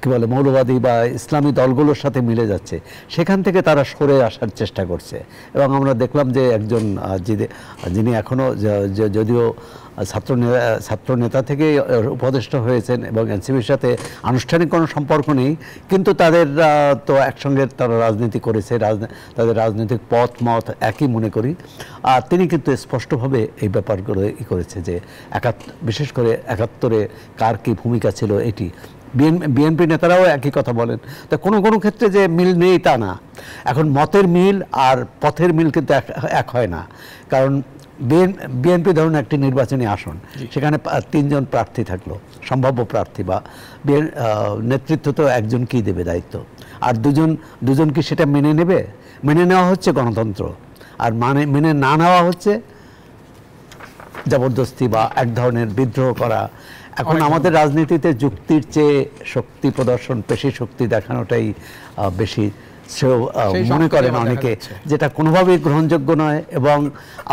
কী বলে মৌলবাদী বা ইসলামী দলগুলোর সাথে মিলে যাচ্ছে, সেখান থেকে তারা সরে আসার চেষ্টা করছে। এবং আমরা দেখলাম যে একজন যিনি এখনও যদিও ছাত্র নেতা থেকে উপদেষ্টা হয়েছেন এবং এনসিপির সাথে আনুষ্ঠানিক কোনো সম্পর্ক নেই, কিন্তু তাদের তো একসঙ্গে তারা রাজনীতি করেছে, তাদের রাজনৈতিক মত একই মনে করি। আর তিনি কিন্তু স্পষ্টভাবে এই ব্যাপারগুলো করেছে যে বিশেষ করে ৭১-এ কার কী ভূমিকা ছিল এটি। বিএনপি নেতারাও একই কথা বলেন। তা কোনো ক্ষেত্রে যে মিল নেই তা না। এখন মতের মিল আর পথের মিল কিন্তু এক হয় না, কারণ বিএনপি ধরুন একটি নির্বাচনী আসন, সেখানে ৩ জন প্রার্থী থাকলো, সম্ভাব্য প্রার্থী, বা নেতৃত্ব তো একজনকেই দেবে দায়িত্ব, আর দুজন কি সেটা মেনে নেবে? মেনে নেওয়া হচ্ছে গণতন্ত্র, আর মেনে না নেওয়া হচ্ছে জবরদস্তি বা এক ধরনের বিদ্রোহ করা। এখন আমাদের রাজনীতিতে যুক্তির চেয়ে শক্তি প্রদর্শন, পেশি শক্তি দেখানোটাই বেশি মনে করেন অনেকে, যেটা কোনোভাবেই গ্রহণযোগ্য নয়। এবং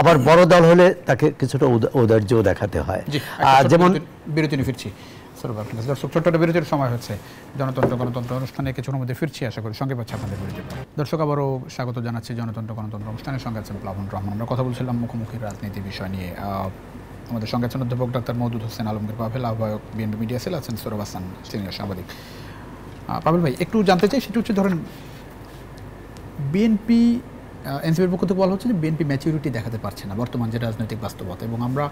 আবার বড় দল হলে তাকে কিছুটা ঔদার্যও দেখাতে হয়। যেমন বিরতি নিয়ে ফিরছি, দর্শক ছোট্ট বিরতির সময় হচ্ছে। গণতন্ত্র অনুষ্ঠানে কিছুর মধ্যে ফিরছি, আশা করি সঙ্গে পাচ্ছি আপনাদের বিরতি। দর্শক আবারও স্বাগত জানাচ্ছি গণতন্ত্র অনুষ্ঠানের সঙ্গে আছেন প্লাবন রহমান। আমরা কথা বলছিলাম মুখোমুখি রাজনীতি বিষয় নিয়ে। আমাদের সঙ্গে আছেন অধ্যাপক ডাক্তার মওদুদ হোসেন আলমগীর পাভেল, আহ্বায়ক বিএনপি মিডিয়া সেল, আছেন সৌরভ হাসান, সিনিয়র সাংবাদিক। পাভেল ভাই, একটু জানতে চাই, সেটা হচ্ছে ধরেন বিএনপি, এনসিপির পক্ষ থেকে বলা হচ্ছে যে বিএনপি ম্যাচুরিটি দেখাতে পারছে না বর্তমান যে রাজনৈতিক বাস্তবতা, এবং আমরা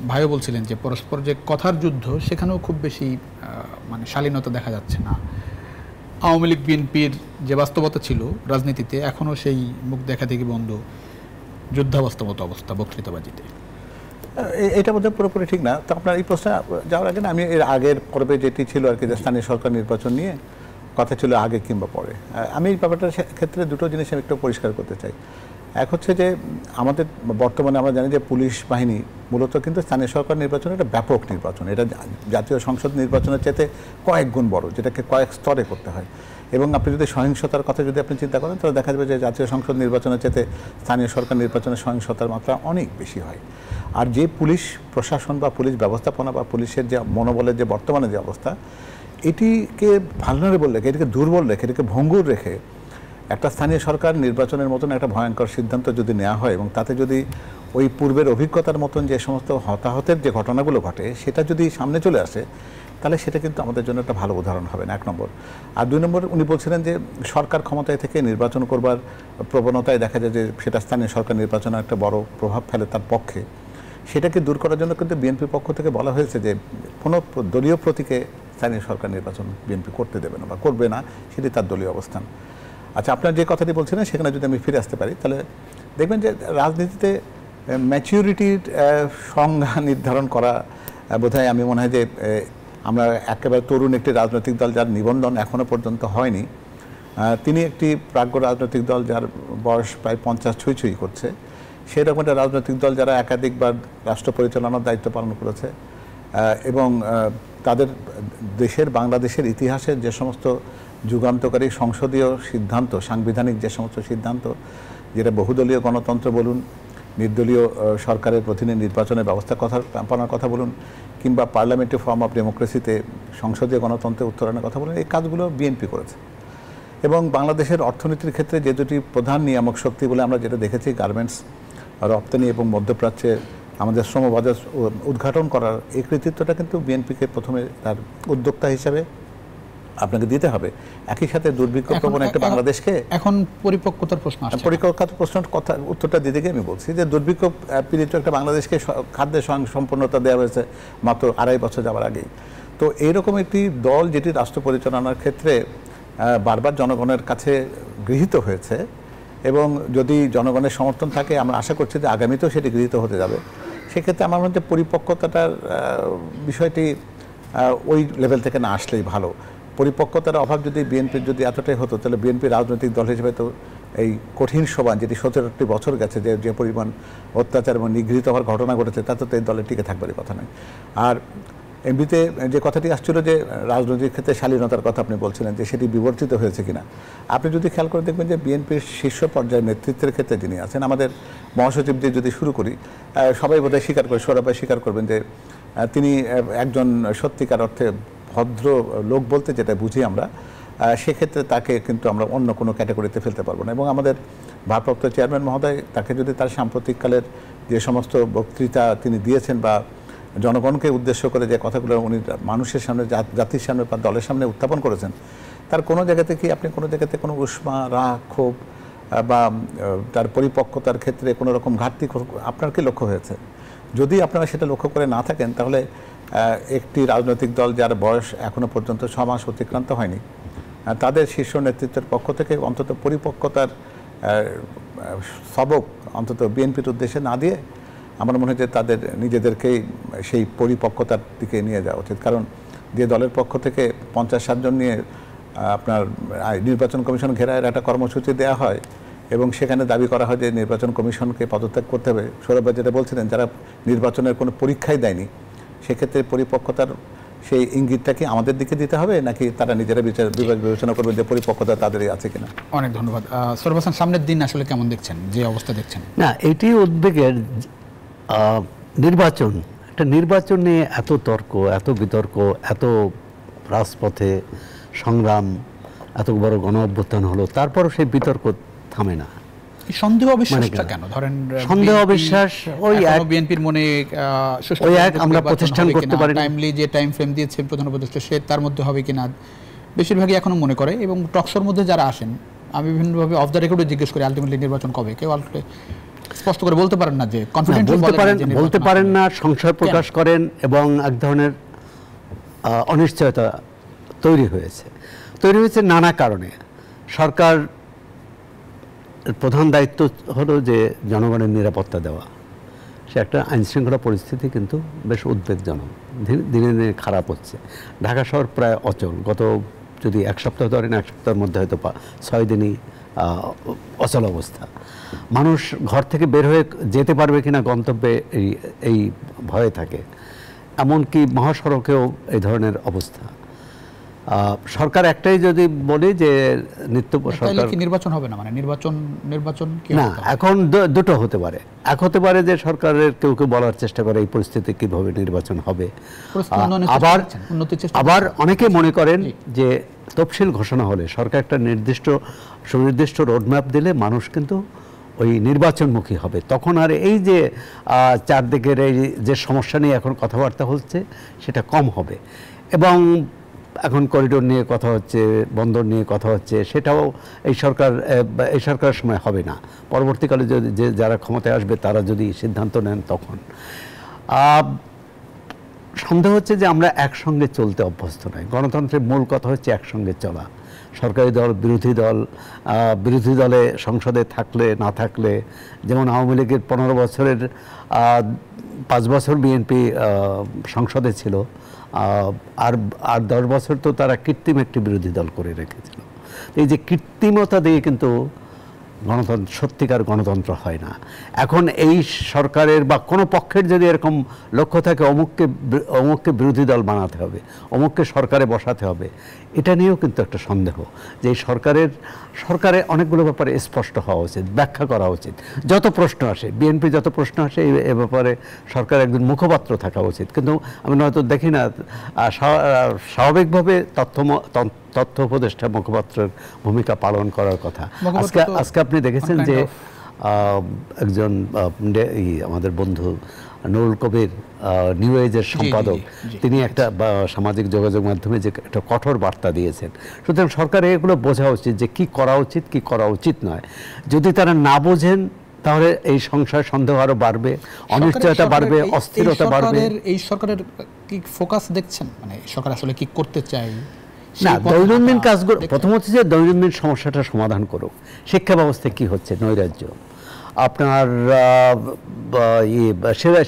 ভাইও বলছিলেন যে পরস্পর যে কথার যুদ্ধ, সেখানেও খুব বেশি মানে শালীনতা দেখা যাচ্ছে না। আওয়ামী লীগ বিএনপির যে বাস্তবতা ছিল রাজনীতিতে, এখনও সেই মুখ দেখা দেখি বন্ধ, যুদ্ধাবস্থামতো অবস্থা বক্তৃতাবাজিতে। এটা বোধহয় পুরোপুরি ঠিক না। তো আপনার এই প্রশ্নে যাওয়ার আগে না, আমি এর আগের পর্বে যেটি ছিল আর কি, যে স্থানীয় সরকার নির্বাচন নিয়ে কথা ছিল আগে কিংবা পরে, আমি এই ব্যাপারটার ক্ষেত্রে দুটো জিনিস আমি একটু পরিষ্কার করতে চাই। এক হচ্ছে যে আমাদের বর্তমানে আমরা জানি যে পুলিশ বাহিনী মূলত কিন্তু স্থানীয় সরকার নির্বাচন একটা ব্যাপক নির্বাচন, এটা জাতীয় সংসদ নির্বাচনের চেয়ে কয়েক গুণ বড়, যেটাকে কয়েক স্তরে করতে হয়। এবং আপনি যদি সহিংসতার কথা যদি আপনি চিন্তা করেন, তাহলে দেখা যাবে যে জাতীয় সংসদ নির্বাচনের চেয়ে স্থানীয় সরকার নির্বাচনের সহিংসতার মাত্রা অনেক বেশি হয়। আর যে পুলিশ প্রশাসন বা পুলিশ ব্যবস্থাপনা বা পুলিশের যে মনোবলের যে বর্তমানে যে অবস্থা, এটিকে ভালনারেবল রেখে, এটিকে দুর্বল রেখে, এটিকে ভঙ্গুর রেখে একটা স্থানীয় সরকার নির্বাচনের মতন একটা ভয়ঙ্কর সিদ্ধান্ত যদি নেওয়া হয়, এবং তাতে যদি ওই পূর্বের অভিজ্ঞতার মতন যে সমস্ত হতাহতের যে ঘটনাগুলো ঘটে সেটা যদি সামনে চলে আসে, তাহলে সেটা কিন্তু আমাদের জন্য একটা ভালো উদাহরণ হবে না, ১ নম্বর। আর ২ নম্বর, উনি বলছিলেন যে সরকার ক্ষমতায় থেকে নির্বাচন করবার প্রবণতায় দেখা যায় যে সেটা স্থানীয় সরকার নির্বাচনে একটা বড় প্রভাব ফেলে তার পক্ষে। সেটাকে দূর করার জন্য কিন্তু বিএনপির পক্ষ থেকে বলা হয়েছে যে কোনো দলীয় প্রতীকে স্থানীয় সরকার নির্বাচন বিএনপি করতে দেবে না বা করবে না, সেটি তার দলীয় অবস্থান। আচ্ছা, আপনার যে কথাটি বলছিলেন সেখানে যদি আমি ফিরে আসতে পারি, তাহলে দেখবেন যে রাজনীতিতে ম্যাচিউরিটির সংজ্ঞা নির্ধারণ করা বোধহয়, আমি মনে হয় যে আমরা একেবারে তরুণ একটি রাজনৈতিক দল যার নিবন্ধন এখনও পর্যন্ত হয়নি, তিনি একটি প্রাজ্ঞ রাজনৈতিক দল যার বয়স প্রায় ৫০ ছুঁই করছে, সেই রকম একটা রাজনৈতিক দল যারা একাধিকবার রাষ্ট্র পরিচালনার দায়িত্ব পালন করেছে, এবং তাদের বাংলাদেশের ইতিহাসের যে সমস্ত যুগান্তকারী সংসদীয় সিদ্ধান্ত, সাংবিধানিক যে সমস্ত সিদ্ধান্ত, যেটা বহুদলীয় গণতন্ত্র বলুন, নির্দলীয় সরকারের প্রতিনিধি নির্বাচনের ব্যবস্থাপনার কথা বলুন, কিংবা পার্লামেন্টারি ফর্ম অফ ডেমোক্রেসিতে সংসদীয় গণতন্ত্রের উত্তরণের কথা বলুন, এই কাজগুলো বিএনপি করেছে। এবং বাংলাদেশের অর্থনীতির ক্ষেত্রে যে দুটি প্রধান নিয়ামক শক্তি বলে আমরা যেটা দেখেছি, গার্মেন্টস রপ্তানি এবং মধ্যপ্রাচ্যে আমাদের শ্রমবাজার উদ্ঘাটন করার এই কৃতিত্বটা কিন্তু বিএনপিকে প্রথমে তার উদ্যোক্তা হিসাবে আপনাকে দিতে হবে। একই সাথে দুর্ভিক্ষ প্রবণ একটা বাংলাদেশকে এখন পরিপক্কতার প্রশ্ন আসছে। পরিপক্কতার প্রশ্নের কথা উত্তরটা দিতে গিয়ে আমি বলছি যে দুর্ভিক্ষ পীড়িত একটা বাংলাদেশকে খাদ্যে স্বয়ংসম্পন্নতা দেওয়া হয়েছে মাত্র 2.5 বছর যাওয়ার আগেই। তো এইরকম একটি দল যেটি রাষ্ট্র পরিচালনার ক্ষেত্রে বারবার জনগণের কাছে গৃহীত হয়েছে এবং যদি জনগণের সমর্থন থাকে, আমরা আশা করছি যে আগামীতেও সেটি গৃহীত হতে যাবে, সেক্ষেত্রে আমার মধ্যে পরিপক্কতাটার বিষয়টি ওই লেভেল থেকে না আসলেই ভালো। পরিপক্কতার অভাব যদি বিএনপির যদি এতটাই হতো, তাহলে বিএনপি রাজনৈতিক দল হিসেবে তো এই কঠিন সময় যেটি 17টি বছর গেছে, যে পরিমাণ অত্যাচার এবং নিগৃহীত হওয়ার ঘটনা ঘটেছে, তাতে তো এই দলে টিকে থাকবার কথা নয়। আর এমনিতে যে কথাটি আসছিল যে রাজনৈতিক ক্ষেত্রে শালীনতার কথা আপনি বলছিলেন যে সেটি বিবর্তিত হয়েছে কিনা, আপনি যদি খেয়াল করে দেখবেন যে বিএনপির শীর্ষ পর্যায়ের নেতৃত্বের ক্ষেত্রে যিনি আছেন, আমাদের মহাসচিব দিয়ে যদি শুরু করি, সবাই বোধহয় স্বীকার করে, সৌরভাই স্বীকার করবেন যে তিনি একজন সত্যিকার অর্থে ভদ্র লোক বলতে যেটা বুঝি আমরা, সেক্ষেত্রে তাকে কিন্তু আমরা অন্য কোনো ক্যাটাগরিতে ফেলতে পারবো না। এবং আমাদের ভারপ্রাপ্ত চেয়ারম্যান মহোদয়, তাকে যদি তার সাম্প্রতিককালের যে সমস্ত বক্তৃতা তিনি দিয়েছেন বা জনগণকে উদ্দেশ্য করে যে কথাগুলো উনি মানুষের সামনে, জাতির সামনে বা দলের সামনে উত্থাপন করেছেন, তার কোনো জায়গাতে কি আপনি কোনো জায়গাতে কোনো উষ্মা, রাগ, ক্ষোভ বা তার পরিপক্কতার ক্ষেত্রে কোনো রকম ঘাটতি আপনার কি লক্ষ্য হয়েছে? যদি আপনারা সেটা লক্ষ্য করে না থাকেন, তাহলে একটি রাজনৈতিক দল যার বয়স এখনো পর্যন্ত 6 মাস অতিক্রান্ত হয়নি, তাদের শীর্ষ নেতৃত্বের পক্ষ থেকে অন্তত পরিপক্কতার সবক অন্তত বিএনপির উদ্দেশ্যে না দিয়ে আমার মনে হয় যে তাদের নিজেদেরকেই সেই পরিপক্কতার দিকে নিয়ে যাওয়া উচিত। কারণ যে দলের পক্ষ থেকে 50-60 জন নিয়ে আপনার নির্বাচন কমিশন ঘেরায়ের একটা কর্মসূচি দেওয়া হয় এবং সেখানে দাবি করা হয় যে নির্বাচন কমিশনকে পদত্যাগ করতে হবে, সৌরভ যেটা বলছিলেন, যারা নির্বাচনের কোনো পরীক্ষাই দেয়নি, সেক্ষেত্রে পরিপক্কতার সেই ইঙ্গিতটা কি আমাদের দিকে দিতে হবে, নাকি তারা নিজেরা বিবেচনা করবে যে পরিপক্কতা তাদেরই আছে কিনা? অনেক ধন্যবাদ। সৌরভ হাসান, সামনের দিন আসলে কেমন দেখছেন, যে অবস্থা দেখছেন? না, এটি উদ্বেগের। নির্বাচন, একটা নির্বাচন নিয়ে এত তর্ক, এত বিতর্ক, এত রাজপথে সংগ্রাম, এত বড় গণ অভ্যুত্থান হলো, তারপরও সেই বিতর্ক থামে না। সন্দেহ অবিশ্বাসটা কেন? ধরেন সন্দেহ অবিশ্বাস ওই বিএনপির মনে ওই এক আমরা প্রতিষ্ঠান করতে পারি, টাইমলি যে টাইম ফ্রেম দিয়েছে প্রধান উপদেষ্টা, সে তার মধ্যে হবে কিনা বেশিরভাগই এখনো মনে করে। এবং টকশোর মধ্যে যারা আসেন, আমি বিভিন্নভাবে অফ দ্য রেকর্ডে জিজ্ঞেস করি আলটিমেটলি নির্বাচন কবে, কেউ স্পষ্ট করে বলতে পারেন না, যে কনফিডেন্ট বলতে পারেন না, সংশয় প্রকাশ করেন এবং এক ধরনের অনিশ্চয়তা তৈরি হয়েছে নানা কারণে। সরকার প্রধান দায়িত্ব হলো যে জনগণের নিরাপত্তা দেওয়া, সে একটা আইনশৃঙ্খলা পরিস্থিতি কিন্তু বেশ উদ্বেগজনক, দিনে দিনে খারাপ হচ্ছে। ঢাকা শহর প্রায় অচল, গত যদি 1 সপ্তাহ ধরেন, 1 সপ্তাহের মধ্যে হয়তো 6 দিনই অচল অবস্থা। মানুষ ঘর থেকে বের হয়ে যেতে পারবে কিনা গন্তব্যে এই ভয়ে থাকে। এমনকি মহাসড়কেও এই ধরনের অবস্থা। সরকার একটাই যদি বলি যে সরকার নির্বাচন হবে না, মানে নির্বাচন না, এখন দুটো হতে পারে। এক হতে পারে যে সরকারের কেউ বলার চেষ্টা করে এই পরিস্থিতি কিভাবে নির্বাচন হবে। আবার অনেকে মনে করেন যে তফসিল ঘোষণা হলে সরকার একটা সুনির্দিষ্ট রোডম্যাপ দিলে মানুষ কিন্তু ওই নির্বাচনমুখী হবে, তখন আর এই যে চারদিকের এই যে সমস্যা নিয়ে এখন কথাবার্তা হচ্ছে সেটা কম হবে। এবং এখন করিডোর নিয়ে কথা হচ্ছে, বন্দর নিয়ে কথা হচ্ছে, সেটাও এই সরকারের সময় হবে না। পরবর্তীকালে যদি যারা ক্ষমতায় আসবে তারা যদি সিদ্ধান্ত নেন, তখন সন্দেহ হচ্ছে যে আমরা একসঙ্গে চলতে অভ্যস্ত নই। গণতন্ত্রের মূল কথা হচ্ছে একসঙ্গে চলা। সরকারি দল, বিরোধী দলে সংসদে থাকলে না থাকলে, যেমন আওয়ামী লীগের 15 বছরের 5 বছর বিএনপি সংসদে ছিল, আর 10 বছর তো তারা কৃত্রিম একটি বিরোধী দল করে রেখেছিল। এই যে কৃত্রিমতা দিয়ে কিন্তু সত্যিকার গণতন্ত্র হয় না। এখন এই সরকারের বা কোনো পক্ষের যদি এরকম লক্ষ্য থাকে অমুককে বিরোধী দল বানাতে হবে, অমুককে সরকারে বসাতে হবে, এটা নিয়েও কিন্তু একটা সন্দেহ যে সরকারে অনেকগুলো ব্যাপারে স্পষ্ট হওয়া উচিত, ব্যাখ্যা করা উচিত। যত প্রশ্ন আসে, বিএনপি যত প্রশ্ন আসে এ ব্যাপারে সরকার একজন মুখপাত্র থাকা উচিত। কিন্তু আমি হয়তো দেখি না, স্বাভাবিকভাবে তথ্য উপদেষ্টা মুখপাত্রের ভূমিকা পালন করার কথা। আজকে আপনি দেখেছেন যে একজন আমাদের বন্ধু নুরুল কবির নিউ এজের সম্পাদক, তিনি একটা সামাজিক যোগাযোগ মাধ্যমে যে একটা কঠোর বার্তা দিয়েছেন। সুতরাং সরকারের এগুলো বোঝা উচিত যে কি করা উচিত কি করা উচিত নয়। যদি তারা না বোঝেন তাহলে এই সংশয় সন্দেহ আরো বাড়বে, অনিশ্চয়তা বাড়বে, অস্থিরতা বাড়বে। এই সরকারের কি ফোকাস দেখছেন, মানে সরকার আসলে কি করতে চায়? না, দৈনন্দিন কাজগুলো প্রথম হচ্ছে যে দৈনন্দিন সমস্যাটা সমাধান করুক। শিক্ষা ব্যবস্থায় কি হচ্ছে, নৈরাজ্য, আপনার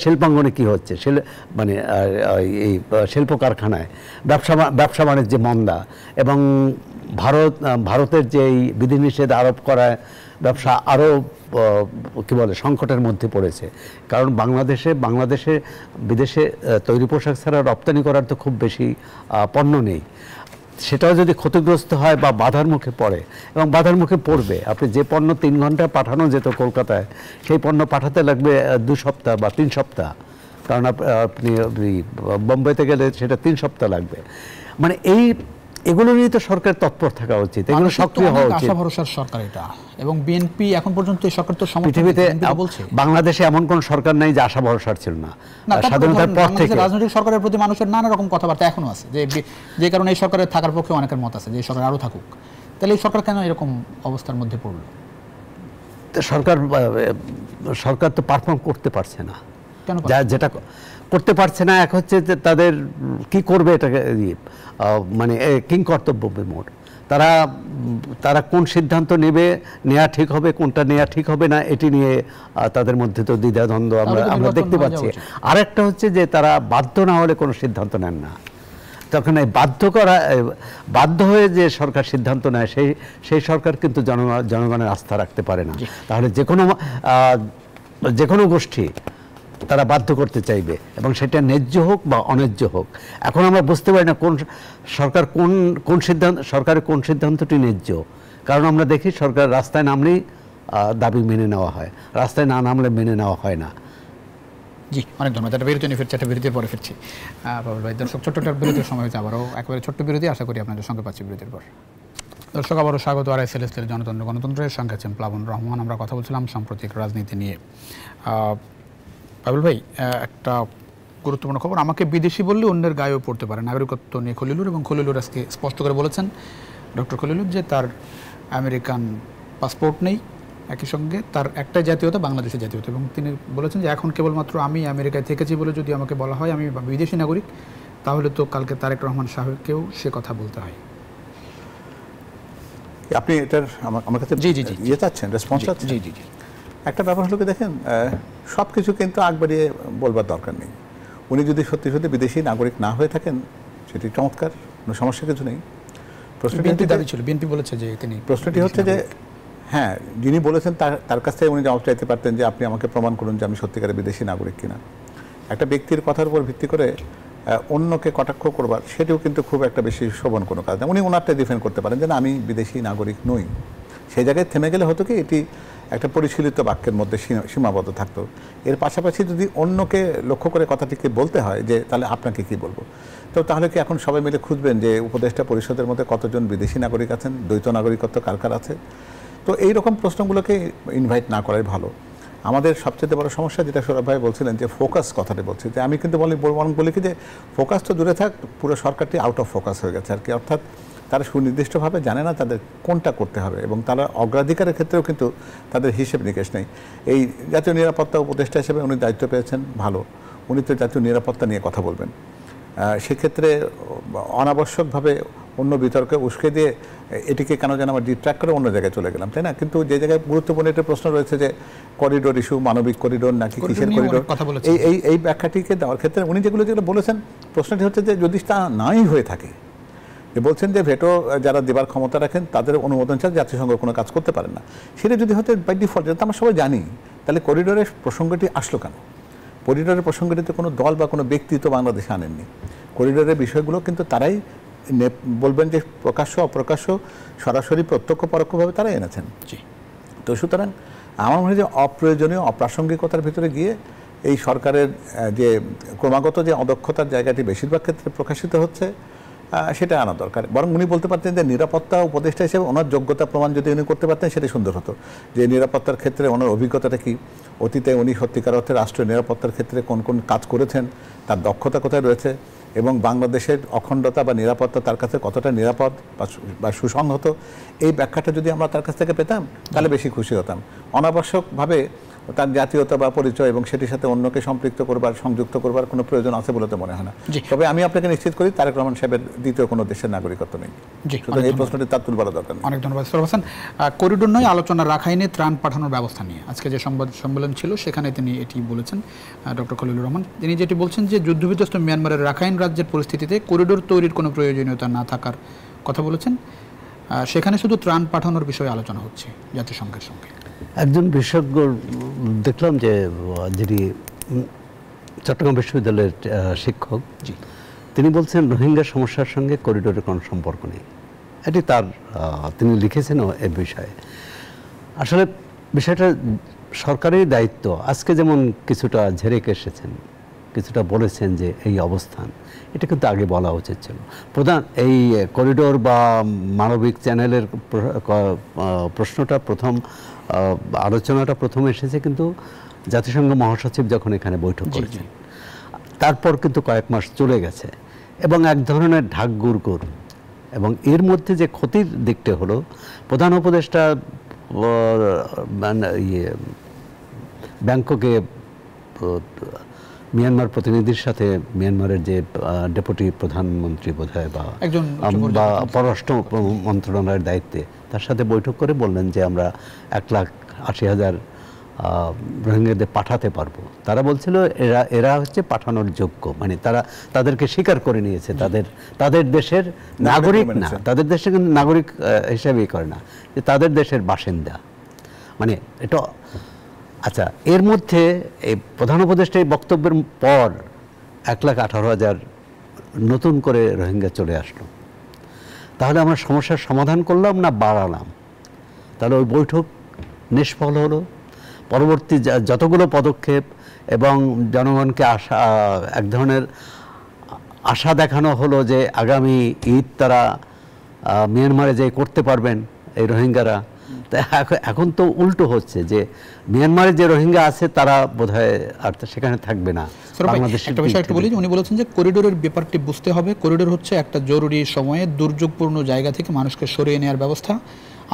শিল্পাঙ্গনে কি হচ্ছে, মানে এই শিল্প কারখানায় ব্যবসা বাণিজ্যে মন্দা, এবং ভারতের যে এই বিধিনিষেধ আরোপ করায় ব্যবসা আরও কি বলে সংকটের মধ্যে পড়েছে। কারণ বাংলাদেশে বিদেশে তৈরি পোশাক ছাড়া রপ্তানি করার তো খুব বেশি পণ্য নেই। সেটাও যদি ক্ষতিগ্রস্ত হয় বা বাধার মুখে পড়ে, এবং বাধার মুখে পড়বে, আপনি যে পণ্য 3 ঘন্টায় পাঠানো যেত কলকাতায়, সেই পণ্য পাঠাতে লাগবে 2 সপ্তাহ বা 3 সপ্তাহ, কারণ আপনি বোম্বেতে গেলে সেটা 3 সপ্তাহ লাগবে। মানে এগুলো নিয়ে তো সরকার তৎপর থাকা উচিত, এগুলো সক্রিয় হওয়া উচিত। আশা ভরসার সরকার এটা, এবং বিএনপি এখন পর্যন্ত এই সরকার তো পৃথিবীতে বলছে বাংলাদেশে এমন কোন সরকার নাই যে আশা ভরসার ছিল না। স্বাধীনতার পর থেকে রাজনৈতিক সরকারের প্রতি মানুষের নানা রকম কথাবার্তা এখনো আছে, যে কারণে এই সরকারের থাকার পক্ষে অনেকের মত আছে যে এই সরকার আরো থাকুক। তাহলে এই সরকার কেন এরকম অবস্থার মধ্যে পড়লো? সরকার তো পারফর্ম করতে পারছে না, যেটা করতে পারছে না। এক হচ্ছে যে তাদের কি করবে এটাকে মানে কিং কর্তব্য মোড। তারা কোন সিদ্ধান্ত নেওয়া ঠিক হবে, কোনটা নেওয়া ঠিক হবে না, এটি নিয়ে তাদের মধ্যে তো দ্বিধাদ্বন্দ্ব আমরা দেখতে পাচ্ছি। আরেকটা হচ্ছে যে তারা বাধ্য না হলে কোনো সিদ্ধান্ত নেন না। তখন এই বাধ্য হয়ে যে সরকার সিদ্ধান্ত নেয়, সেই সরকার কিন্তু জনগণের আস্থা রাখতে পারে না। তাহলে যে কোনো গোষ্ঠী তারা বাধ্য করতে চাইবে, এবং সেটা ন্যায্য হোক বা অন্যায্য হোক। এখন আমরা বুঝতে পারি না সরকারের কোন সিদ্ধান্তটি ন্যায্য। কারণ আমরা দেখি সরকার রাস্তায় নামলেই দাবি মেনে নেওয়া হয়, রাস্তায় না নামলে মেনে নেওয়া হয় না। জি, অনেক ধন্যবাদ। একটা বিরতি নিয়ে ফিরছি, একটা বিরতির পরে ফিরছি। পাবল ভাই, দর্শক ছোট্ট একটা বিরতির সময় হয়েছে, আবারও একেবারে ছোট্ট বিরতি, আশা করি আপনাদের সঙ্গে পাচ্ছি বিরতির পর। দর্শক, আবারও স্বাগত আরআই সেলেস্টিয়াল গণতন্ত্রের সঙ্গে আছেন প্লাবন রহমান। আমরা কথা বলছিলাম সাম্প্রতিক রাজনীতি নিয়ে। পাবল ভাই, একটা গুরুত্বপূর্ণ খবর, আমাকে বিদেশি বললে অন্যের গায়েও পড়তে পারে, নাগরিকত্ব নিয়ে খলিলুর, এবং খলিলুর আজকে স্পষ্ট করে বলেছেন ডক্টর খলিলুর যে তার আমেরিকান পাসপোর্ট নেই, একই সঙ্গে তার একটা জাতীয়তা বাংলাদেশের জাতীয়তা, এবং তিনি বলেছেন যে এখন কেবলমাত্র আমি আমেরিকায় থেকেছি বলে যদি আমাকে বলা হয় আমি বিদেশি নাগরিক, তাহলে তো কালকে তারেক রহমান সাহেবকেও সে কথা বলতে হয়। আপনি এটার আমার কাছে ইয়ে চাচ্ছেন, রেসপন্স চাচ্ছেন? জি জি জি। একটা ব্যাপার হলো কি, দেখেন, সব কিছু কিন্তু আগ বাড়িয়ে বলবার দরকার নেই। উনি যদি সত্যি সত্যি বিদেশি নাগরিক না হয়ে থাকেন, সেটি চমৎকার, কোনো সমস্যা কিছু নেই। প্রশ্নটি হচ্ছে যে হ্যাঁ, যিনি বলেছেন তার কাছ থেকে উনি জবাব চাইতে পারতেন যে আপনি আমাকে প্রমাণ করুন যে আমি সত্যিকারের বিদেশি নাগরিক কিনা। একটা ব্যক্তির কথার উপর ভিত্তি করে অন্যকে কটাক্ষ করবার, সেটিও কিন্তু খুব একটা বেশি শোভন কোনো কাজ না। উনি ওনারটাই ডিফেন্ড করতে পারেন যে না, আমি বিদেশি নাগরিক নই। সেই জায়গায় থেমে গেলে হতো কি, এটি একটা পরিশীলিত বাক্যের মধ্যে সীমাবদ্ধ থাকতো। এর পাশাপাশি যদি অন্যকে লক্ষ্য করে কথাটিকে বলতে হয় যে তাহলে আপনাকে কি বলবো, তো তাহলে কি এখন সবাই মিলে খুঁজবেন যে উপদেষ্টা পরিষদের মধ্যে কতজন বিদেশি নাগরিক আছেন, দ্বৈত নাগরিকত্ব কার কার আছে? তো এই রকম প্রশ্নগুলোকে ইনভাইট না করাই ভালো। আমাদের সবচেয়ে বড় সমস্যা, যেটা সৌরভ ভাই বলছিলেন যে ফোকাস কথাটি বলছি, যে আমি কিন্তু বলি কি যে ফোকাস তো দূরে থাক, পুরো সরকারটি আউট অফ ফোকাস হয়ে গেছে আর কি। অর্থাৎ তারা সুনির্দিষ্টভাবে জানে না তাদের কোনটা করতে হবে, এবং তারা অগ্রাধিকারের ক্ষেত্রেও কিন্তু তাদের হিসেব নিকেশ নেই। এই জাতীয় নিরাপত্তা উপদেষ্টা হিসেবে উনি দায়িত্ব পেয়েছেন, ভালো, উনি তো জাতীয় নিরাপত্তা নিয়ে কথা বলবেন। সেক্ষেত্রে অনাবশ্যকভাবে অন্য বিতর্কে উস্কে দিয়ে এটিকে কেন যেন আমরা ডিট্র্যাক্ট করে অন্য জায়গায় চলে গেলাম, তাই না? কিন্তু যে জায়গায় গুরুত্বপূর্ণ একটা প্রশ্ন রয়েছে যে করিডোর ইস্যু, মানবিক করিডোর নাকি কিসের করিডোর, এই ব্যাখ্যাটিকে দেওয়ার ক্ষেত্রে উনি যেগুলো বলেছেন, প্রশ্নটি হচ্ছে যে যদি তা নাই হয়ে থাকে, যে বলছেন যে ভেটো যারা দেবার ক্ষমতা রাখেন তাদের অনুমোদন ছাড়া জাতিসংঘ কোনো কাজ করতে পারেন না, সেটা যদি হতে বাই ডিফল্ট, যেটা আমরা সবাই জানি, তাহলে করিডোরের প্রসঙ্গটি আসলো কেন? করিডোরের প্রসঙ্গটিতে কোনো দল বা কোনো ব্যক্তি তো বাংলাদেশে আনেননি। করিডোরের বিষয়গুলো কিন্তু তারাই বলবেন যে প্রকাশ্য অপ্রকাশ্য, সরাসরি প্রত্যক্ষ পরোক্ষভাবে তারাই এনেছেন। তো সুতরাং আমার মনে হয় যে অপ্রয়োজনীয় অপ্রাসঙ্গিকতার ভিতরে গিয়ে এই সরকারের যে ক্রমাগত যে অদক্ষতার জায়গাটি বেশিরভাগ ক্ষেত্রে প্রকাশিত হচ্ছে, সেটা আনা দরকার। বরং উনি বলতে পারতেন যে নিরাপত্তা উপদেষ্টা হিসেবে ওনার যোগ্যতা প্রমাণ যদি উনি করতে পারতেন সেটা সুন্দর হতো, যে নিরাপত্তার ক্ষেত্রে ওনার অভিজ্ঞতাটা কি, অতীতে উনি সত্যিকার অর্থে রাষ্ট্রীয় নিরাপত্তার ক্ষেত্রে কোন কোন কাজ করেছেন, তার দক্ষতা কোথায় রয়েছে, এবং বাংলাদেশের অখণ্ডতা বা নিরাপত্তা তার কাছে কতটা নিরাপদ বা সুসংহত, এই ব্যাখ্যাটা যদি আমরা তার কাছ থেকে পেতাম তাহলে বেশি খুশি হতাম। অনাবশ্যকভাবে তার জাতীয়তা বা পরিচয় এবং সেটির সাথে অন্যকে সম্পৃক্ত করবার, সংযুক্ত করবার কোনো প্রয়োজন আছে বলে তো মনে হয় না। তবে আমি আপনাকে নিশ্চিত করি তারেক রহমান সাহেবের দ্বিতীয় কোনো দেশের নাগরিকত্ব নেই। সুতরাং এই প্রশ্নটি তার তুলবার দরকার নেই। অনেক ধন্যবাদ সরওয়ার হোসেন। করিডোর নয়, আলোচনা রাখাইনে ত্রাণ পাঠানোর ব্যবস্থা নিয়ে আজকে যে সংবাদ সম্মেলন ছিল সেখানে তিনি এটি বলেছেন, ডক্টর খলিলুর রহমান। তিনি যেটি বলছেন যে যুদ্ধবিধ্বস্ত মিয়ানমারের রাখাইন রাজ্যের পরিস্থিতিতে করিডোর তৈরির কোনো প্রয়োজনীয়তা না থাকার কথা বলেছেন। সেখানে শুধু ত্রাণ পাঠানোর বিষয়ে আলোচনা হচ্ছে জাতিসংঘের সঙ্গে। একজন বিশেষজ্ঞ দেখলাম যে যিনি চট্টগ্রাম বিশ্ববিদ্যালয়ের শিক্ষক, তিনি বলছেন রোহিঙ্গা সমস্যার সঙ্গে করিডোরের কোনো সম্পর্ক নেই। এটি তার তিনি লিখেছেনও এ বিষয়ে। আসলে বিষয়টা সরকারের দায়িত্ব। আজকে যেমন কিছুটা ঝেড়েকে এসেছেন, কিছুটা বলেছেন যে এই অবস্থান, এটা কিন্তু আগে বলা উচিত ছিল। প্রধান এই করিডোর বা মানবিক চ্যানেলের প্রশ্নটা আলোচনাটা প্রথম এসেছে কিন্তু জাতিসংঘ মহাসচিব যখন এখানে বৈঠক করেছেন, তারপর কিন্তু কয়েক মাস চলে গেছে এবং এক ধরনের ঢাক গুড়, এবং এর মধ্যে যে ক্ষতির দিকটা হলো প্রধান উপদেষ্টা ব্যাংককে মিয়ানমার প্রতিনিধির সাথে, মিয়ানমারের যে ডেপুটি প্রধানমন্ত্রী বোধহয় বা পররাষ্ট্র মন্ত্রণালয়ের দায়িত্বে, তার সাথে বৈঠক করে বললেন যে আমরা 1,80,000 রোহিঙ্গাদের পাঠাতে পারবো। তারা বলছিল এরা হচ্ছে পাঠানোর যোগ্য, মানে তাদেরকে স্বীকার করে নিয়েছে, তাদের দেশের নাগরিক না, তাদের দেশে কিন্তু নাগরিক হিসাবেই করে না, যে তাদের দেশের বাসিন্দা। মানে এটা আচ্ছা, এর মধ্যে এই প্রধান উপদেষ্টা এই বক্তব্যের পর 1,18,000 নতুন করে রোহিঙ্গা চলে আসলো। তাহলে আমরা সমস্যার সমাধান করলাম না বাড়ালাম? তাহলে ওই বৈঠক নিষ্ফল হলো। পরবর্তী যতগুলো পদক্ষেপ এবং জনগণকে এক ধরনের আশা দেখানো হলো যে আগামী ঈদ তারা মিয়ানমারে যে করতে পারবেন এই রোহিঙ্গারা, এখন তো উল্টো হচ্ছে যে মিয়ানমারে যে রোহিঙ্গা আছে তারা বোধহয় আর সেখানে থাকবে না। একটা বিষয় একটু বলি, উনি বলেছেন যে করিডোরের ব্যাপারটি বুঝতে হবে। করিডোর হচ্ছে একটা জরুরি সময়ে দুর্যোগপূর্ণ জায়গা থেকে মানুষকে সরিয়ে নেওয়ার ব্যবস্থা,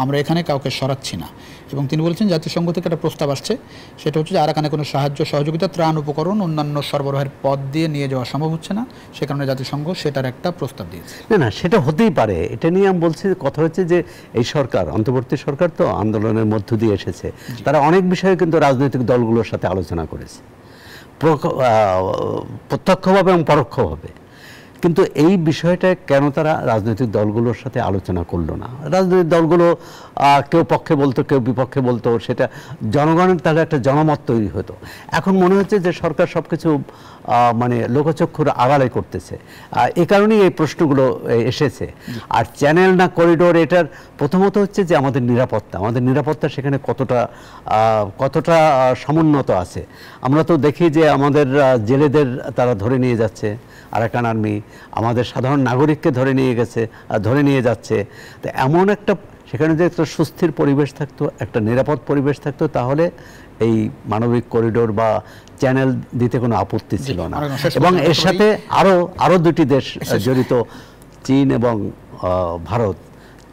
আমরা এখানে কাউকে সরাচ্ছি না। এবং তিনি বলেছেন জাতিসংঘ থেকে একটা প্রস্তাব আসছে, সেটা হচ্ছে যে আরাকানে কোনো সাহায্য সহযোগিতা, ত্রাণ উপকরণ, অন্যান্য সরবরাহের পথ দিয়ে নিয়ে যাওয়া সম্ভব হচ্ছে না, সে কারণে জাতিসংঘ সেটার একটা প্রস্তাব দিয়েছে। না, সেটা হতেই পারে। এটা নিয়ে আমি বলছি, কথা হচ্ছে যে এই সরকার, অন্তর্বর্তী সরকার তো আন্দোলনের মধ্য দিয়ে এসেছে, তারা অনেক বিষয়ে কিন্তু রাজনৈতিক দলগুলোর সাথে আলোচনা করেছে, প্রত্যক্ষভাবে এবং পরোক্ষভাবে। কিন্তু এই বিষয়টা কেন তারা রাজনৈতিক দলগুলোর সাথে আলোচনা করলো না? রাজনৈতিক দলগুলো কেউ পক্ষে বলতো, কেউ বিপক্ষে বলতো, সেটা জনগণের তাহলে একটা জনমত তৈরি হতো। এখন মনে হচ্ছে যে সরকার সব কিছু মানে লোকচক্ষুর আড়ালে করতেছে। এই কারণেই এই প্রশ্নগুলো এসেছে। আর চ্যানেল না করিডোর, এটার প্রথমত হচ্ছে যে আমাদের নিরাপত্তা সেখানে কতটা সমুন্নত আছে। আমরা তো দেখি যে আমাদের জেলেদের তারা ধরে নিয়ে যাচ্ছে, আরাকান আর্মি আমাদের সাধারণ নাগরিককে ধরে নিয়ে যাচ্ছে। তো এমন একটা সেখানে যে একটা সুস্থির পরিবেশ থাকতো, একটা নিরাপদ পরিবেশ থাকতো, তাহলে এই মানবিক করিডোর বা চ্যানেল দিতে কোনো আপত্তি ছিল না। এবং এর সাথে আরো দুটি দেশ জড়িত, চীন এবং ভারত,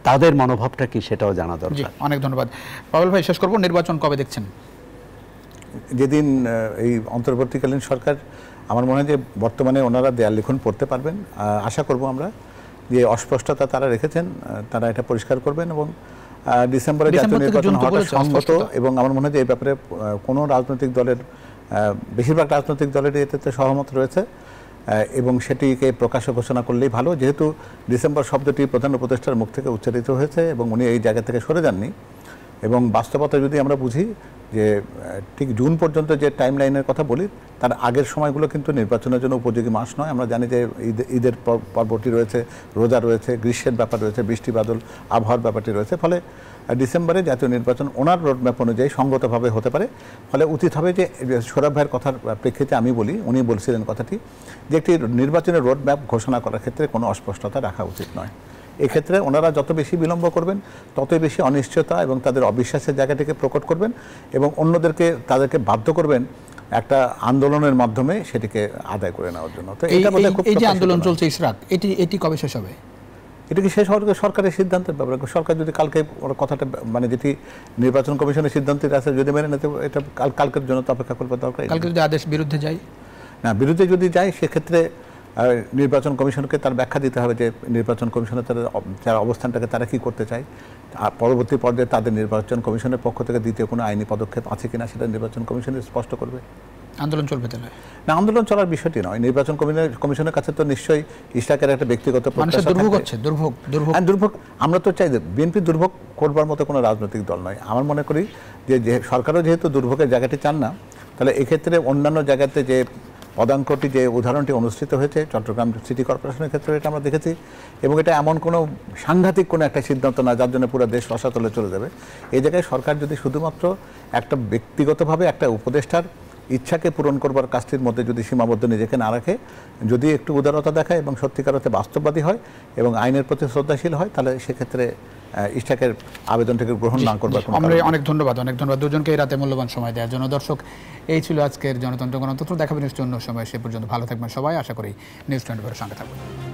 তাদের মনোভাবটা কি সেটাও জানা দরকার। অনেক ধন্যবাদ। পাবেল ভাই, শেষ করবো, নির্বাচন কবে দেখছেন? যেদিন এই অন্তর্বর্তীকালীন সরকার, আমার মনে হয় যে বর্তমানে ওনারা দেয়াল লিখন পড়তে পারবেন, আশা করব আমরা যে অস্পষ্টতা তারা রেখেছেন তারা এটা পরিষ্কার করবেন, এবং ডিসেম্বরে জাতীয় নির্বাচন হওয়াটা সম্মত। এবং আমার মনে হয় যে এই ব্যাপারে কোনো রাজনৈতিক দলের, বেশিরভাগ রাজনৈতিক দলের এতে সহমত রয়েছে, এবং সেটিকে প্রকাশ্য ঘোষণা করলেই ভালো। যেহেতু ডিসেম্বর শব্দটি প্রধান উপদেষ্টার মুখ থেকে উচ্চারিত হয়েছে এবং উনি এই জায়গা থেকে সরে যাননি, এবং বাস্তবতা যদি আমরা বুঝি যে ঠিক জুন পর্যন্ত যে টাইম লাইনের কথা বলি, তার আগের সময়গুলো কিন্তু নির্বাচনের জন্য উপযোগী মাস নয়। আমরা জানি যে ঈদের পর্বটি রয়েছে, রোজা রয়েছে, গ্রীষ্মের ব্যাপার রয়েছে, বৃষ্টি বাদল আবহাওয়ার ব্যাপারটি রয়েছে। ফলে ডিসেম্বরে জাতীয় নির্বাচন ওনার রোডম্যাপ অনুযায়ী সঙ্গতভাবে হতে পারে। ফলে উচিত হবে যে সৌরভ ভাইয়ের কথার প্রেক্ষিতে আমি বলি, উনি বলছিলেন কথাটি, যে একটি নির্বাচনের রোডম্যাপ ঘোষণা করার ক্ষেত্রে কোনো অস্পষ্টতা রাখা উচিত নয়। এক্ষেত্রে ওনারা যত বেশি বিলম্ব করবেন ততই বেশি অনিশ্চয়তা এবং তাদের অবিশ্বাসের জায়গাটিকে প্রকট করবেন এবং তাদেরকে বাধ্য করবেন একটা আন্দোলনের মাধ্যমে সেটিকে আদায় করে নেওয়ার জন্য। তো এই যে আন্দোলন চলছে ইশরাক, এটি কবে শেষ হবে? এটা কি শেষ হওয়ার সরকারের সিদ্ধান্তের ব্যাপার। সরকার যদি কালকে ওর কথাটা মানে যেটি নির্বাচন কমিশনের সিদ্ধান্তের আছে যদি মেনে নিতে, এটা কালকের জন্য তো অপেক্ষা করবে দরকার। কালকে যদি আদেশ বিরুদ্ধে যায়, না বিরুদ্ধে যদি যায় সেক্ষেত্রে নির্বাচন কমিশনকে তার ব্যাখ্যা দিতে হবে যে নির্বাচন কমিশনের তার অবস্থানটাকে তারা কি করতে চায়, আর পরবর্তী পর্যায়ে তাদের নির্বাচন কমিশনের পক্ষ থেকে দ্বিতীয় কোনো আইনি পদক্ষেপ আছে কিনা সেটা নির্বাচন কমিশন স্পষ্ট করবে। আন্দোলন চলবে তাহলে? না, আন্দোলন চলার বিষয়টি নয়। নির্বাচন কমিশনের কাছে তো নিশ্চয়ই ইশরাকের একটা ব্যক্তিগত দুর্ভোগ হচ্ছে, দুর্ভোগ আমরা তো চাই যে বিএনপি দুর্ভোগ করবার মতো কোনো রাজনৈতিক দল নয়। আমার মনে করি যে সরকারও যেহেতু দুর্ভোগের জায়গাটি চান না, তাহলে এক্ষেত্রে অন্যান্য জায়গাতে যে পদাঙ্কটি যে উদাহরণটি অনুষ্ঠিত হয়েছে চট্টগ্রাম সিটি কর্পোরেশনের ক্ষেত্রে, এটা আমরা দেখেছি এবং এটা এমন কোনো সাংঘাতিক কোনো একটা সিদ্ধান্ত না যার জন্য পুরো দেশ রসাতলে চলে যাবে। এই জায়গায় সরকার যদি শুধুমাত্র একটা ব্যক্তিগতভাবে একটা উপদেষ্টার ইচ্ছাকে পূরণ করবার কাজটির মধ্যে যদি সীমাবদ্ধ নিজেকে না রাখে, যদি একটু উদারতা দেখায় এবং সত্যিকার অর্থে বাস্তববাদী হয় এবং আইনের প্রতি শ্রদ্ধাশীল হয়, তাহলে সেক্ষেত্রে ইশরাকের আবেদনটিকে গ্রহণ না করবার কোনো কারণ নেই। অনেক ধন্যবাদ দুজনকে এই রাতে মূল্যবান সময় দেওয়ার জন্য। দর্শক, এই ছিল আজকের জনতন্ত্র গণতন্ত্র। দেখাবেন নিশ্চয়ই অন্য সময়। সে পর্যন্ত ভালো থাকবেন সবাই। আশা করি নিউজ 24 এর সঙ্গে থাকবেন।